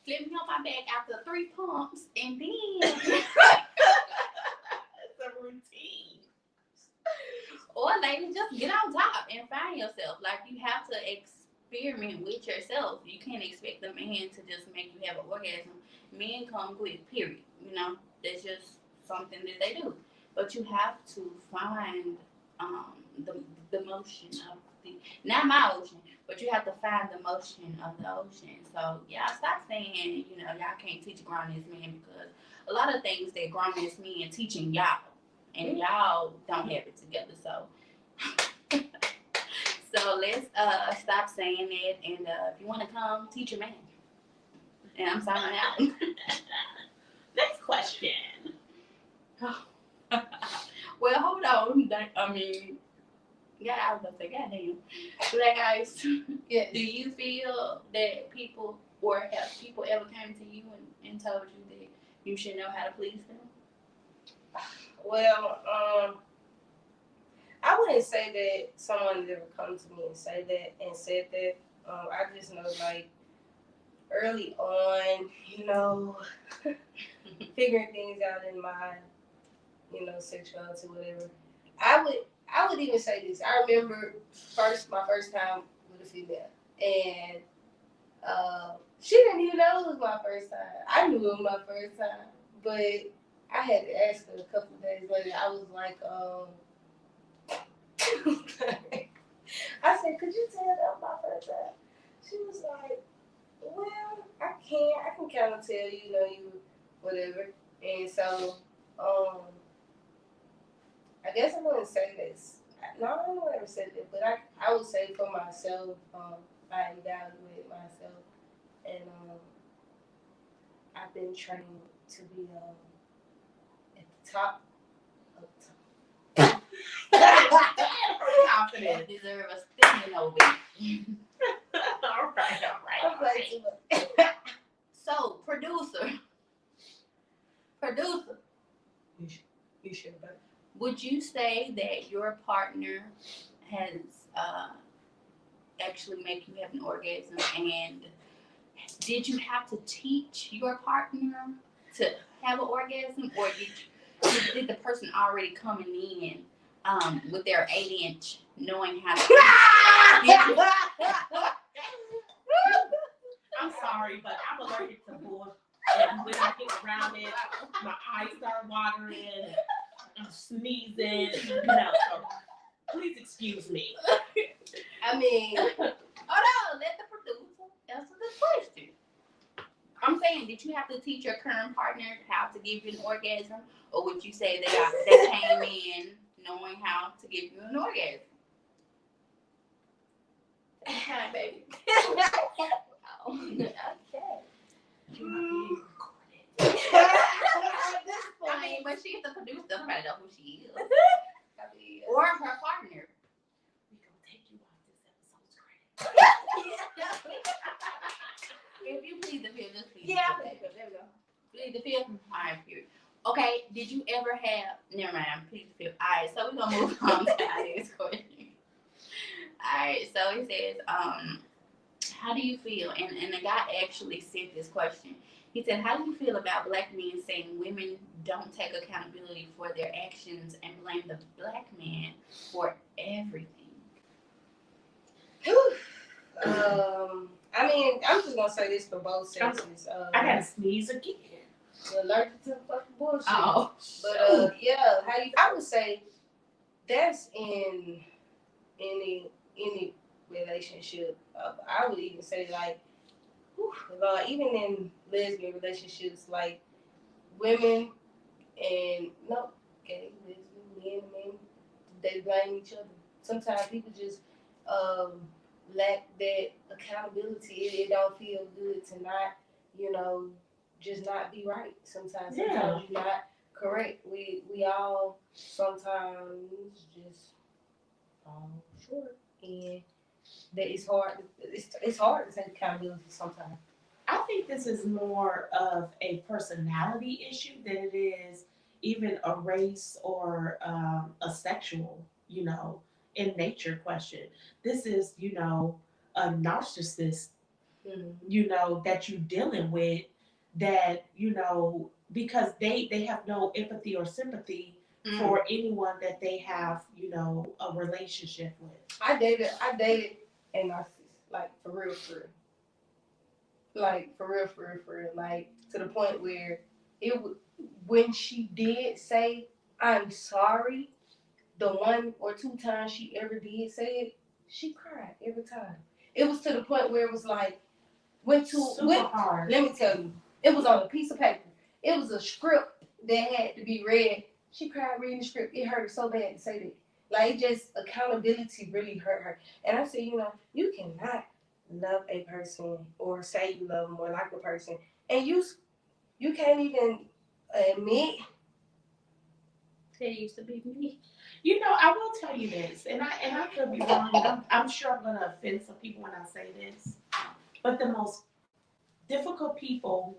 flip me on my back after 3 pumps and then it's a routine. Or ladies, just get on top and find yourself. Like you have to experiment with yourself. You can't expect a man to just make you have an orgasm. Men come quick, period. That's just something that they do. But you have to find the motion of the, not my ocean, but you have to find the motion of the ocean. So y'all stop saying, y'all can't teach a grown ass man, because a lot of things that grown ass men teaching y'all, and y'all don't have it together. So so let's stop saying it, and if you want to come, teach your man. And I'm signing out. Next question. Well, hold on. I mean, yeah, I was gonna say, goddamn. Black guys, Yes. do you feel that people, or have people ever came to you and told you that you should know how to please them? Well, I wouldn't say that someone has ever come to me and said that. I just know, like, early on, figuring things out in my, sexuality, whatever. I would even say this. I remember my first time with a female, and she didn't even know it was my first time. I knew it was my first time, but I had to ask her a couple of days later. I was like, I said, could you tell that was my first time? She was like, well, I can kind of tell, you whatever. And so, I guess I wouldn't say this. No, I don't ever say that, but I would say for myself, I evaluate myself, and I've been trained to be at the top of the top. Confident. Deserve a standing ovation. All right. So, producer. You should, but Would you say that your partner has actually make you have an orgasm, and did you have to teach your partner to have an orgasm, or did the person already coming in with their 8-inch knowing how to? I'm sorry, but I'm allergic to bull. And when I get around it, my eyes start watering, I'm sneezing, so please excuse me. I mean, Hold on, let the producer answer the question. I'm saying, did you have to teach your current partner how to give you an orgasm, or would you say they came in knowing how to give you an orgasm? Hi, baby. Oh, okay. I mean, but she's the producer. Nobody know who she is. Or her partner. We gonna take you off this episode's credit. If you plead the fifth, just plead. Yeah, there we go. Plead the fifth. All right, period. Okay, did you ever have? Never mind. Plead the fifth. All right, so we're gonna move on to our next question. All right, so it says, how do you feel? And the guy actually sent this question. He said, how do you feel about black men saying women don't take accountability for their actions and blame the black man for everything? I mean, I'm just gonna say this for both sexes. I gotta sneeze again. You're allergic to fucking bullshit. Oh, but yeah, I would say that's in any relationship. I would even say, like, even in lesbian relationships, like women and gay, lesbian, men, they blame each other. Sometimes people just lack that accountability. It don't feel good to not, just not be right. Sometimes you're not correct. We all sometimes just fall short, and that it's hard. It's hard to take accountability sometimes. I think this is more of a personality issue than it is even a race or a sexual, in nature question. This is, a narcissist, that you're dealing with, that, because they have no empathy or sympathy for anyone that they have, a relationship with. I dated a narcissist, like, for real. Like, for real. Like, to the point where when she did say, I'm sorry, the 1 or 2 times she ever did say it, she cried every time. It was to the point where it was like, hard. Let me tell you, it was on a piece of paper. It was a script that had to be read. She cried reading the script. It hurt her so bad to say that. Like, just accountability really hurt her. And I said, you cannot love a person or say you love them or like a person, and you can't even admit That used to be me. I will tell you this, and I could be wrong. I'm sure I'm gonna offend some people when I say this, but the most difficult people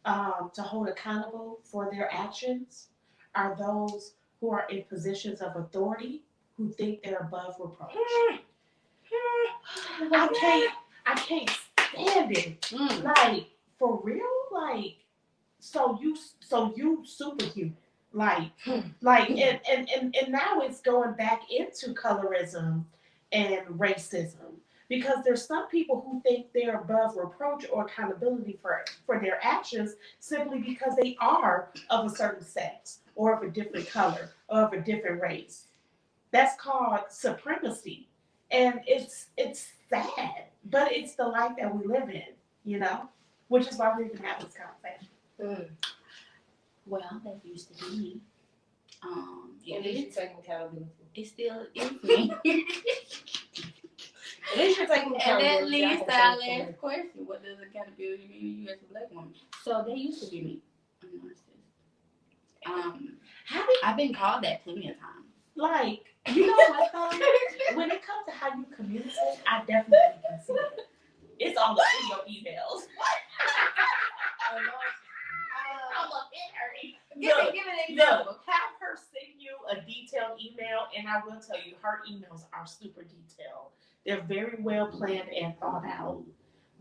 to hold accountable for their actions are those who are in positions of authority who think they're above reproach. I can't stand it. Like, for real? Like, so you superhuman. Like, and now it's going back into colorism and racism, because there's some people who think they're above reproach or accountability for their actions simply because they are of a certain sex or of a different color or of a different race. That's called supremacy, and it's sad, but it's the life that we live in, which is why we even have this conversation. Well, that used to be me. At least you're taking accountability. It still is me. At least you're taking accountability. And that leads to our last question. What does accountability mean to you as a black woman? So they used to be me. I've been called that plenty of times. Like, you know what though? When it comes to how you communicate, I definitely can see it. It's all up in your emails. I'm up in her. Give me an example. Have her send you a detailed email, and I will tell you, her emails are super detailed. They're very well planned and thought out.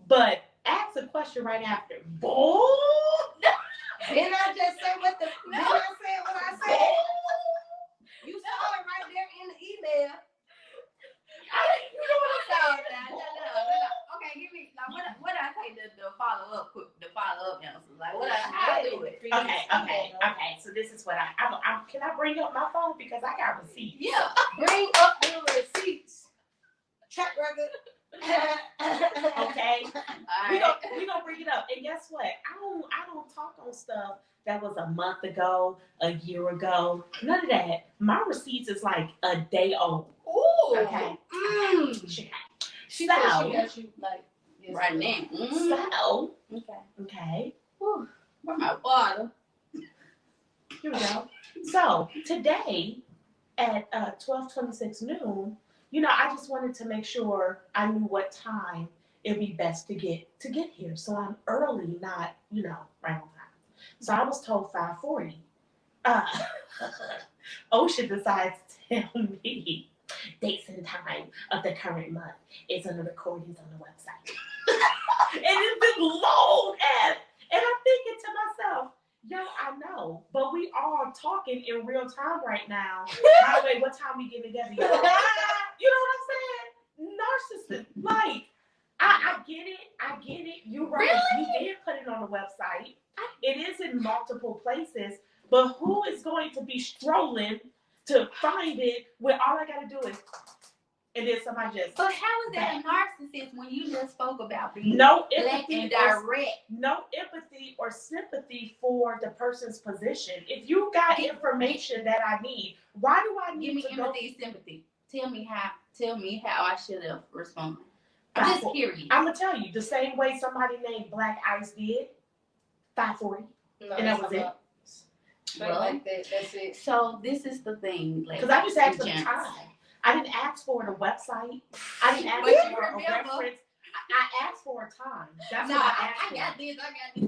But ask a question right after. Bold. Didn't I just say what I said? You saw it right there in the email. You know what I'm saying? No. Okay, give me what I say the follow up answers. Like how I do it. Okay. So this is what I'm can I bring up my phone because I got receipts? Yeah. Bring up your receipts. Track record. Okay. Right. We gonna bring it up. And guess what? I don't talk on stuff that was a month ago, a year ago. None of that. My receipts is like a day old. Ooh. Okay. She got you like right now. So Okay. Whew. Where's my water? Here we go. So today at 12:26 noon, I just wanted to make sure I knew what time it'd be best to get here. So I'm early, not right on time. So I was told 5:40. Ocean decides to tell me dates and time of the current month is on the recordings on the website. And it's this long ass. And I'm thinking to myself, I know, but we all talking in real time right now. By the way, what time we get together, y'all? You know what I'm saying? Narcissist. Like, I get it. You're right. Really? You did put it on the website. It is in multiple places, but who is going to be strolling to find it when all I gotta do is, and then somebody just. But how is that a narcissist when you just spoke about being no black and direct? No empathy or sympathy for the person's position. If you got information that I need, why do I need to to empathy, sympathy? Tell me how I should have responded. I'm just curious. I'm gonna tell you the same way somebody named Black Ice did. 5:40, and that was it. Well, like that. That's it. So this is the thing, because I just asked for the time. I didn't ask for the website. I didn't ask for a reference. I asked for a time. That's what I asked for. I got this.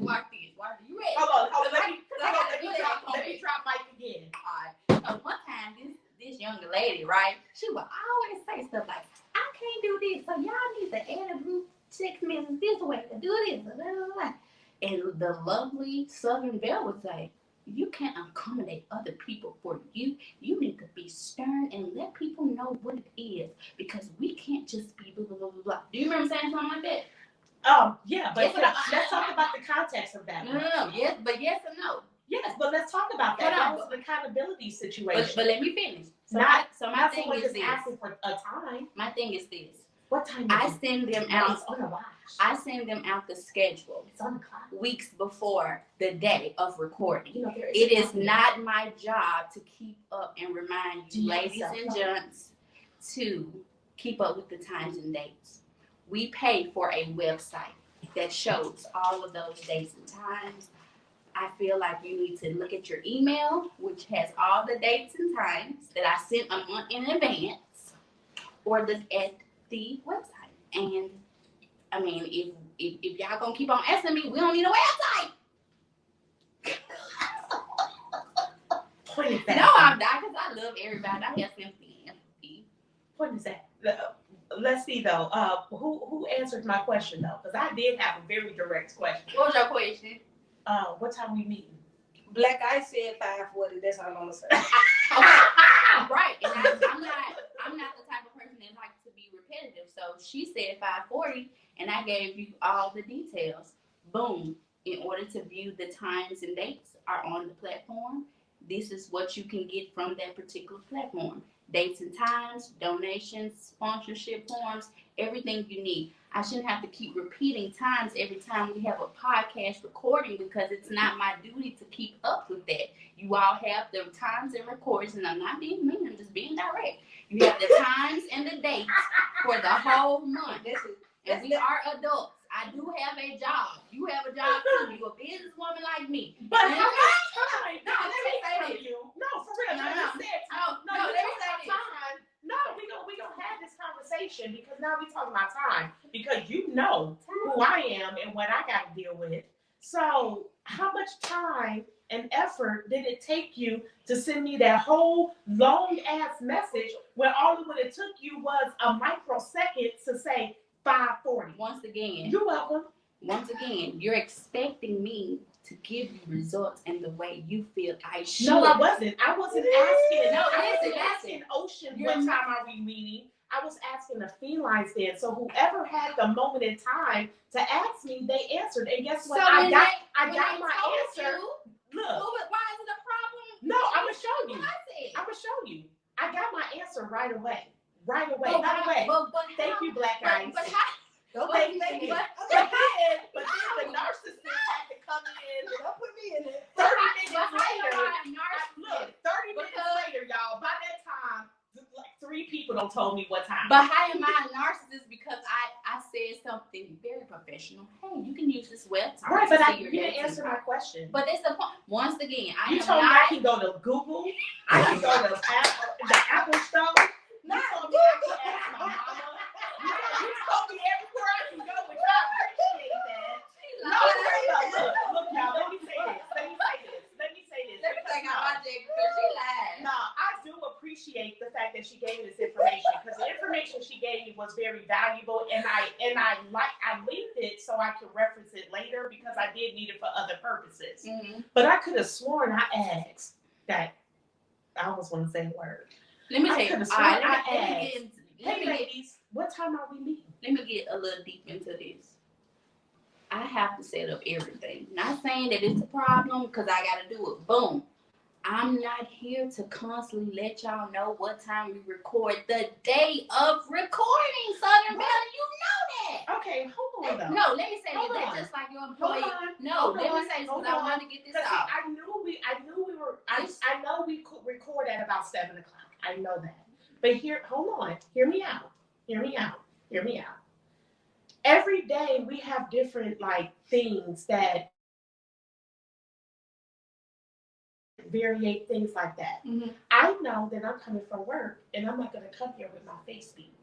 Watch this. You ready? Hold on. Let me drop mic again. All right. So one time, this younger lady, right? She would always say stuff like, "I can't do this, so y'all need to add a group text message this way to do this." Blah, blah, blah. And the lovely Southern Belle would say, "You can't accommodate other people for you. You need to be stern and let people know what it is, because we can't just be blah, blah, blah, blah." Do you remember saying something like that? Yeah, but let's talk about the context of that. No. Yes, but yes or no? Yes, but let's talk about that. Hold on. That was an accountability situation. But let me finish. So Not my thing someone is just this. asking for a time. My thing is this. What time? I send them out. It's on a watch. I send them out the schedule It's on the clock. weeks before the day of recording. You know, It is not my job to keep up and remind you, ladies yourself and up. gents, to keep up with the times and dates. We pay for a website that shows all of those dates and times. I feel like you need to look at your email, which has all the dates and times that I sent a month in advance, or look at the website. And I mean, if y'all gonna keep on asking me, we don't need a website. Point is that. No, I'm not, because I love everybody. I have sympathy and empathy. Point is that. Let's see though. Who answered my question though? Because I did have a very direct question. What was your question? What time we meeting? Black Ice said 5:40. That's all I'm gonna say. Right, and I'm not the type of person that likes to be repetitive. So she said 5:40, and I gave you all the details. Boom. In order to view the times and dates are on the platform. This is what you can get from that particular platform. Dates and times, donations, sponsorship forms, everything you need. I shouldn't have to keep repeating times every time we have a podcast recording, because it's not my duty to keep up with that. You all have the times and records, and I'm not being mean, I'm just being direct. You have the times and the dates for the whole month. And we are adults. I do have a job. You have a job too. You're a businesswoman like me. But how much No, time? let me say this. No, for real. No, You said time. no, let me say this. Time. No, we gonna have this conversation, because now we talking about time. Because you know who I am and what I got to deal with. So how much time and effort did it take you to send me that whole long ass message when all of what it took you was a microsecond to say 5:40? Once again, You're welcome. You're expecting me to give you results in the way you feel I should. No, I wasn't. I wasn't asking. No, I wasn't listen. asking Ocean what time are we meeting. I was asking the felines then. So whoever had the moment in time to ask me, they answered. And guess what? So I got when my they told answer. you, Look, why is it a problem? no, I'm gonna show you. What I said. I'm gonna show you. I got my answer right away. Right away. But By the way, thank how- you, Black Eyes. But how? Thank you. But But then the narcissist had to come in Don't put me in it. 30 But minutes how later. am I a narcissist? Look, 30 minutes later, y'all. By that time, like 3 people don't told me what time. But how am I a narcissist? Because I said something very professional. Hey, you can use this website. Right, but to see you your didn't dates answer and my question. But that's the point. Once again, I You am told me I not. can go to Google. I can go to the Apple Store. You told me I can ask my mama. You told me everywhere I can go, which I appreciate that. No, look, y'all. Let me say this. Let me take out my dick because she lied. No, I do appreciate the fact that she gave me this information, because the information she gave me was very valuable, and I linked it so I could reference it later, because I did need it for other purposes. Mm-hmm. But I could have sworn I asked that. I almost want to say the word. Let me I tell you. could've All sworn right, I let asked. Hey, me ladies, what time are we meeting? let me get a little deep into this. I have to set up everything. Not saying that it's a problem, because I got to do it. Boom. I'm not here to constantly let y'all know what time we record the day of recording, Southern Belle. You know that. Okay, hold on though. No, let me say Hold that. on. Just like your employee. Hold on. No, Hold let me on. say this, Hold because I on. want to get this Because out. I knew we were. I know we could record at about 7 o'clock. I know that. But hold on. Hear me out. Every day we have different things that variate, things like that. Mm-hmm. I know that I'm coming from work and I'm not going to come here with my face beat.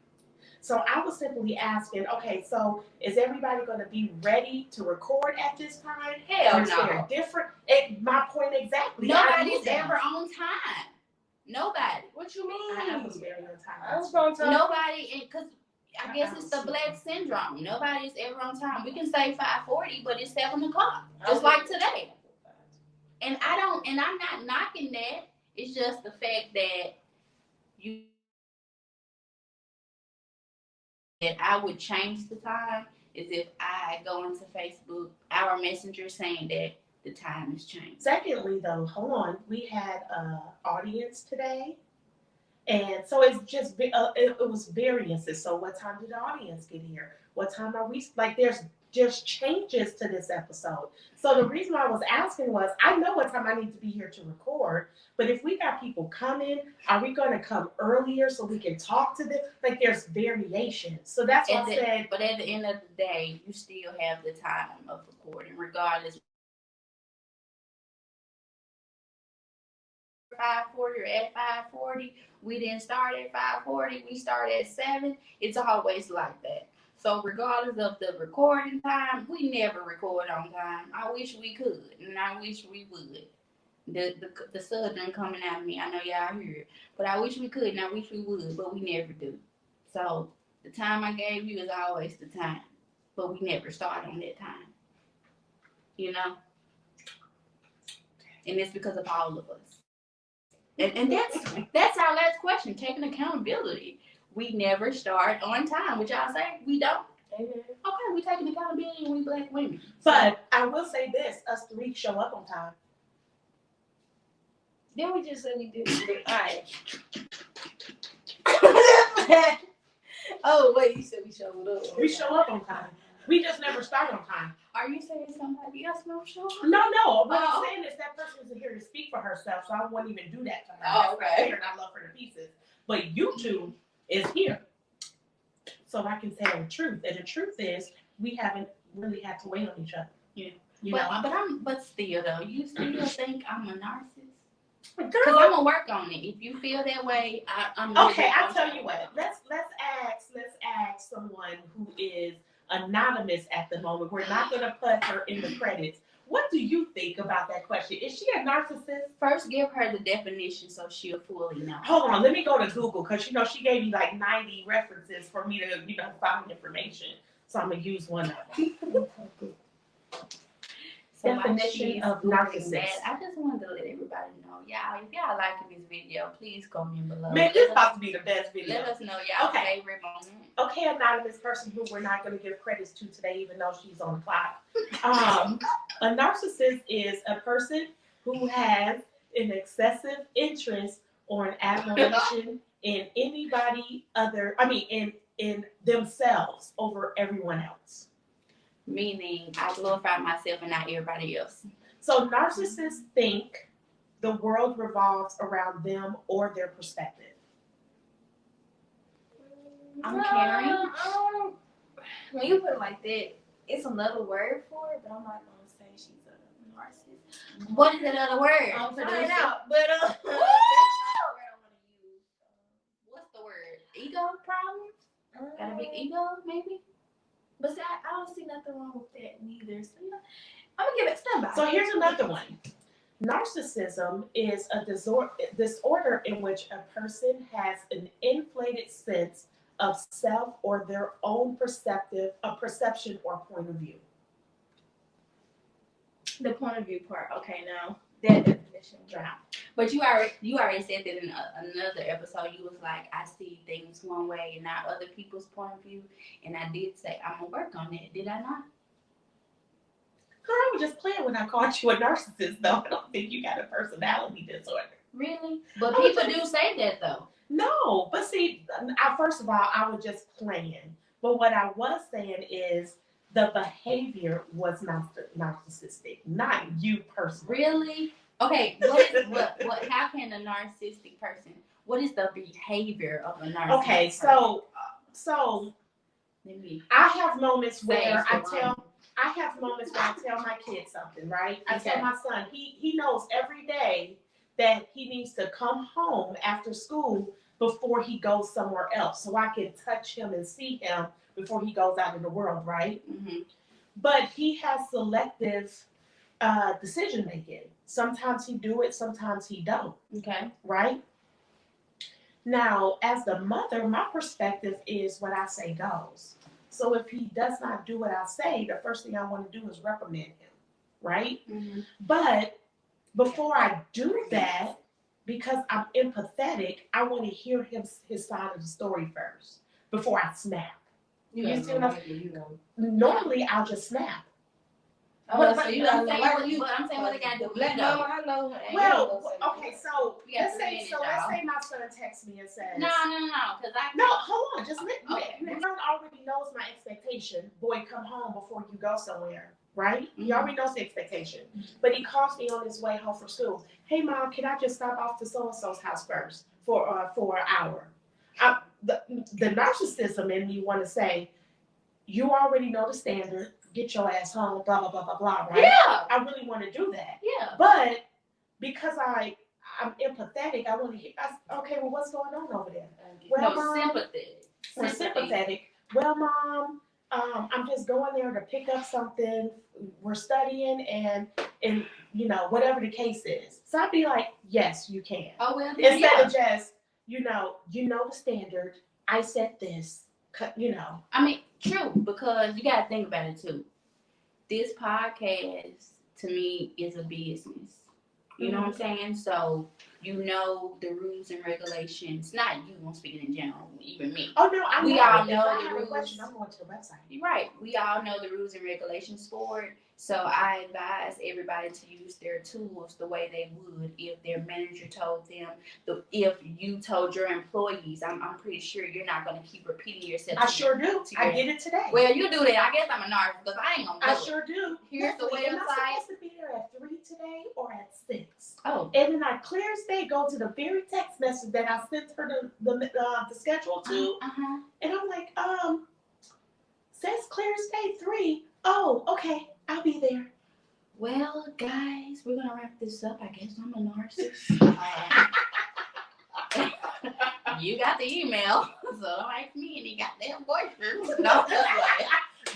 So I was simply asking, okay, so is everybody going to be ready to record at this time? Hell Or is there no. different? My point exactly. Nobody's ever on time. Nobody. What you mean? I was very on time. I was on time. Nobody, because I guess it's the black syndrome. Nobody's ever on time. We can say 5:40, but it's 7 o'clock, just like today. And I'm not knocking that. It's just the fact that I would change the time is if I go into Facebook, our messenger saying that the time has changed. Secondly, though, hold on, we had an audience today, and so it's just it was variances. So what time did the audience get here? What time are we? Like, there's just changes to this episode. So the reason I was asking was, I know what time I need to be here to record, but if we got people coming, are we going to come earlier so we can talk to them? Like, there's variation. So that's what I said. But at the end of the day, you still have the time of recording, regardless. 5:40 or at 5:40, we didn't start at 5:40. We start at 7. It's always like that. So regardless of the recording time, we never record on time. I wish we could, and I wish we would. The southern coming out of me, I know y'all hear it, but I wish we could, and I wish we would, but we never do. So the time I gave you is always the time, but we never start on that time. You know, and it's because of all of us. And that's our last question: taking accountability. We never start on time. Would y'all say we don't? Mm-hmm. Okay, we taking accountability and we black women. But I will say this: us three show up on time. Then we just said we did. All right. Oh wait, you said we showed up. We show up on time. We just never start on time. Are you saying somebody else don't show up? No. What I'm saying is that person isn't here to speak for herself, so I wouldn't even do that to her. Oh, okay. And I love her to pieces. But you two is here, so I can tell the truth. And the truth is, we haven't really had to wait on each other. Yeah. You know. But still though, you still think I'm a narcissist? Because Girl, I'm gonna work on it. If you feel that way, I'm okay, really I'll tell you what. Let's ask someone who is anonymous at the moment. We're not gonna put her in the credits. What do you think about that question? Is she a narcissist? First, give her the definition so she'll fully know. Hold on, let me go to Google because she gave me like 90 references for me to find information. So I'm gonna use one of them. So Definition of narcissist. I just wanted to let everybody know, y'all. If y'all liking this video, please comment below. Man, this is about to be the best video. Let us know y'all favorite moment. Okay, anonymous person who we're not going to give credits to today, even though she's on the clock. A narcissist is a person who has an excessive interest or an admiration in anybody other. I mean, in themselves over everyone else. Meaning, I glorify myself and not everybody else. So narcissists think the world revolves around them or their perspective. I'm caring. When you put it like that, it's another word for it, but I'm not gonna say she's a narcissist. What is another word? I'm finding out, but that's not the word I want to use. What's the word? Ego problem? Got a big ego, maybe? But see, I don't see nothing wrong with that neither. So, I'm gonna give it stand by. So here's another one. Narcissism is a disorder in which a person has an inflated sense of self or their own perception or point of view. The point of view part. Okay, now that definition. Yeah. But you already said that in another episode. You was like, I see things one way and not other people's point of view. And I did say I'm gonna work on that. Did I not? Girl, I was just playing when I called you a narcissist, though. I don't think you got a personality disorder. Really? But people do say that though. No, but see, first of all, I was just playing. But what I was saying is the behavior was narcissistic, not you personally. Really? Okay. What? How can a narcissistic person? What is the behavior of a narcissist? Okay, so I have moments where I tell my kids something, right? I tell my son, he knows every day that he needs to come home after school before he goes somewhere else, so I can touch him and see him before he goes out in the world, right? Mm-hmm. But he has selective decision making. Sometimes he do it, sometimes he don't. Okay. Right? Now, as the mother, my perspective is what I say goes. So if he does not do what I say, the first thing I want to do is reprimand him, right? Mm-hmm. But before I do that, because I'm empathetic, I want to hear his side of the story first before I snap. You see what I'm saying? Normally, I'll just snap. So you gotta know why you. But I'm saying what they gotta do. The black mama I know. Well, okay, so We got let's 3 say minutes, let's y'all. say my son texts me and says, No, because I no, hold on, just let Okay. my son already knows my expectation. Boy, come home before you go somewhere, right? He already knows the expectation. But he calls me on his way home from school. Hey, Mom, can I just stop off to so and so's house first for an hour? The narcissism in me want to say, you already know the standard. Get your ass home. Blah blah blah blah blah. Right? Yeah. I really want to do that. Yeah. But because I'm empathetic, I want to hear. Okay, well, what's going on over there? Well, Mom, sympathetic. We're sympathetic. Well, Mom, I'm just going there to pick up something. We're studying and whatever the case is. So I'd be like, yes, you can. Oh well. Instead of just the standard. I said this. I mean, true, because you gotta think about it too. This podcast to me is a business. You know what I'm saying? So the rules and regulations. Not you, I'm speaking in general, even me. Oh no, we all know the rules. rules. I'm going to the website. You're right. We all know the rules and regulations for it. So I advise everybody to use their tools the way they would if their manager told them. If you told your employees, I'm pretty sure you're not going to keep repeating yourself. I sure do. I did it today. Well, you do that. I guess I'm a narcissist because I ain't going to do it. I sure do. Here's the website. Am I supposed to be there at 3 today or at 6? Oh. And then I clear as day go to the very text message that I sent her the schedule to. And I'm like, says clear as day 3. Oh, okay. I'll be there. Well, guys, we're gonna wrap this up. I guess I'm a narcissist. You got the email, so don't ask me any goddamn questions. No,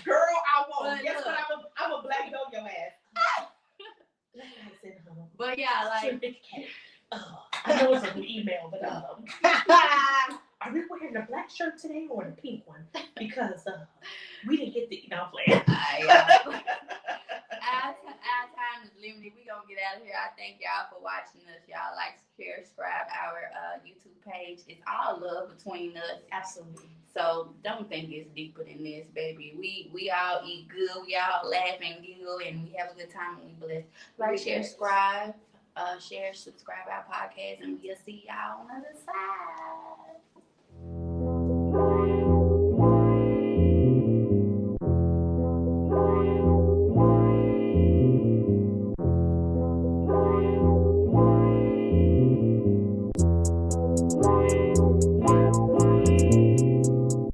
girl, I won't. But guess what? I'm a black dog your ass. But yeah, like. I know it's an email, but are we wearing the black shirt today or the pink one? Because we didn't get the plan. Our time is limited. We're going to get out of here. I thank y'all for watching us. Y'all like, share, subscribe our YouTube page. It's all love between us. Absolutely. So don't think it's deeper than this, baby. We all eat good. We all laugh and giggle, and we have a good time and we bless. Like, share, subscribe our podcast, and we'll see y'all on the other side.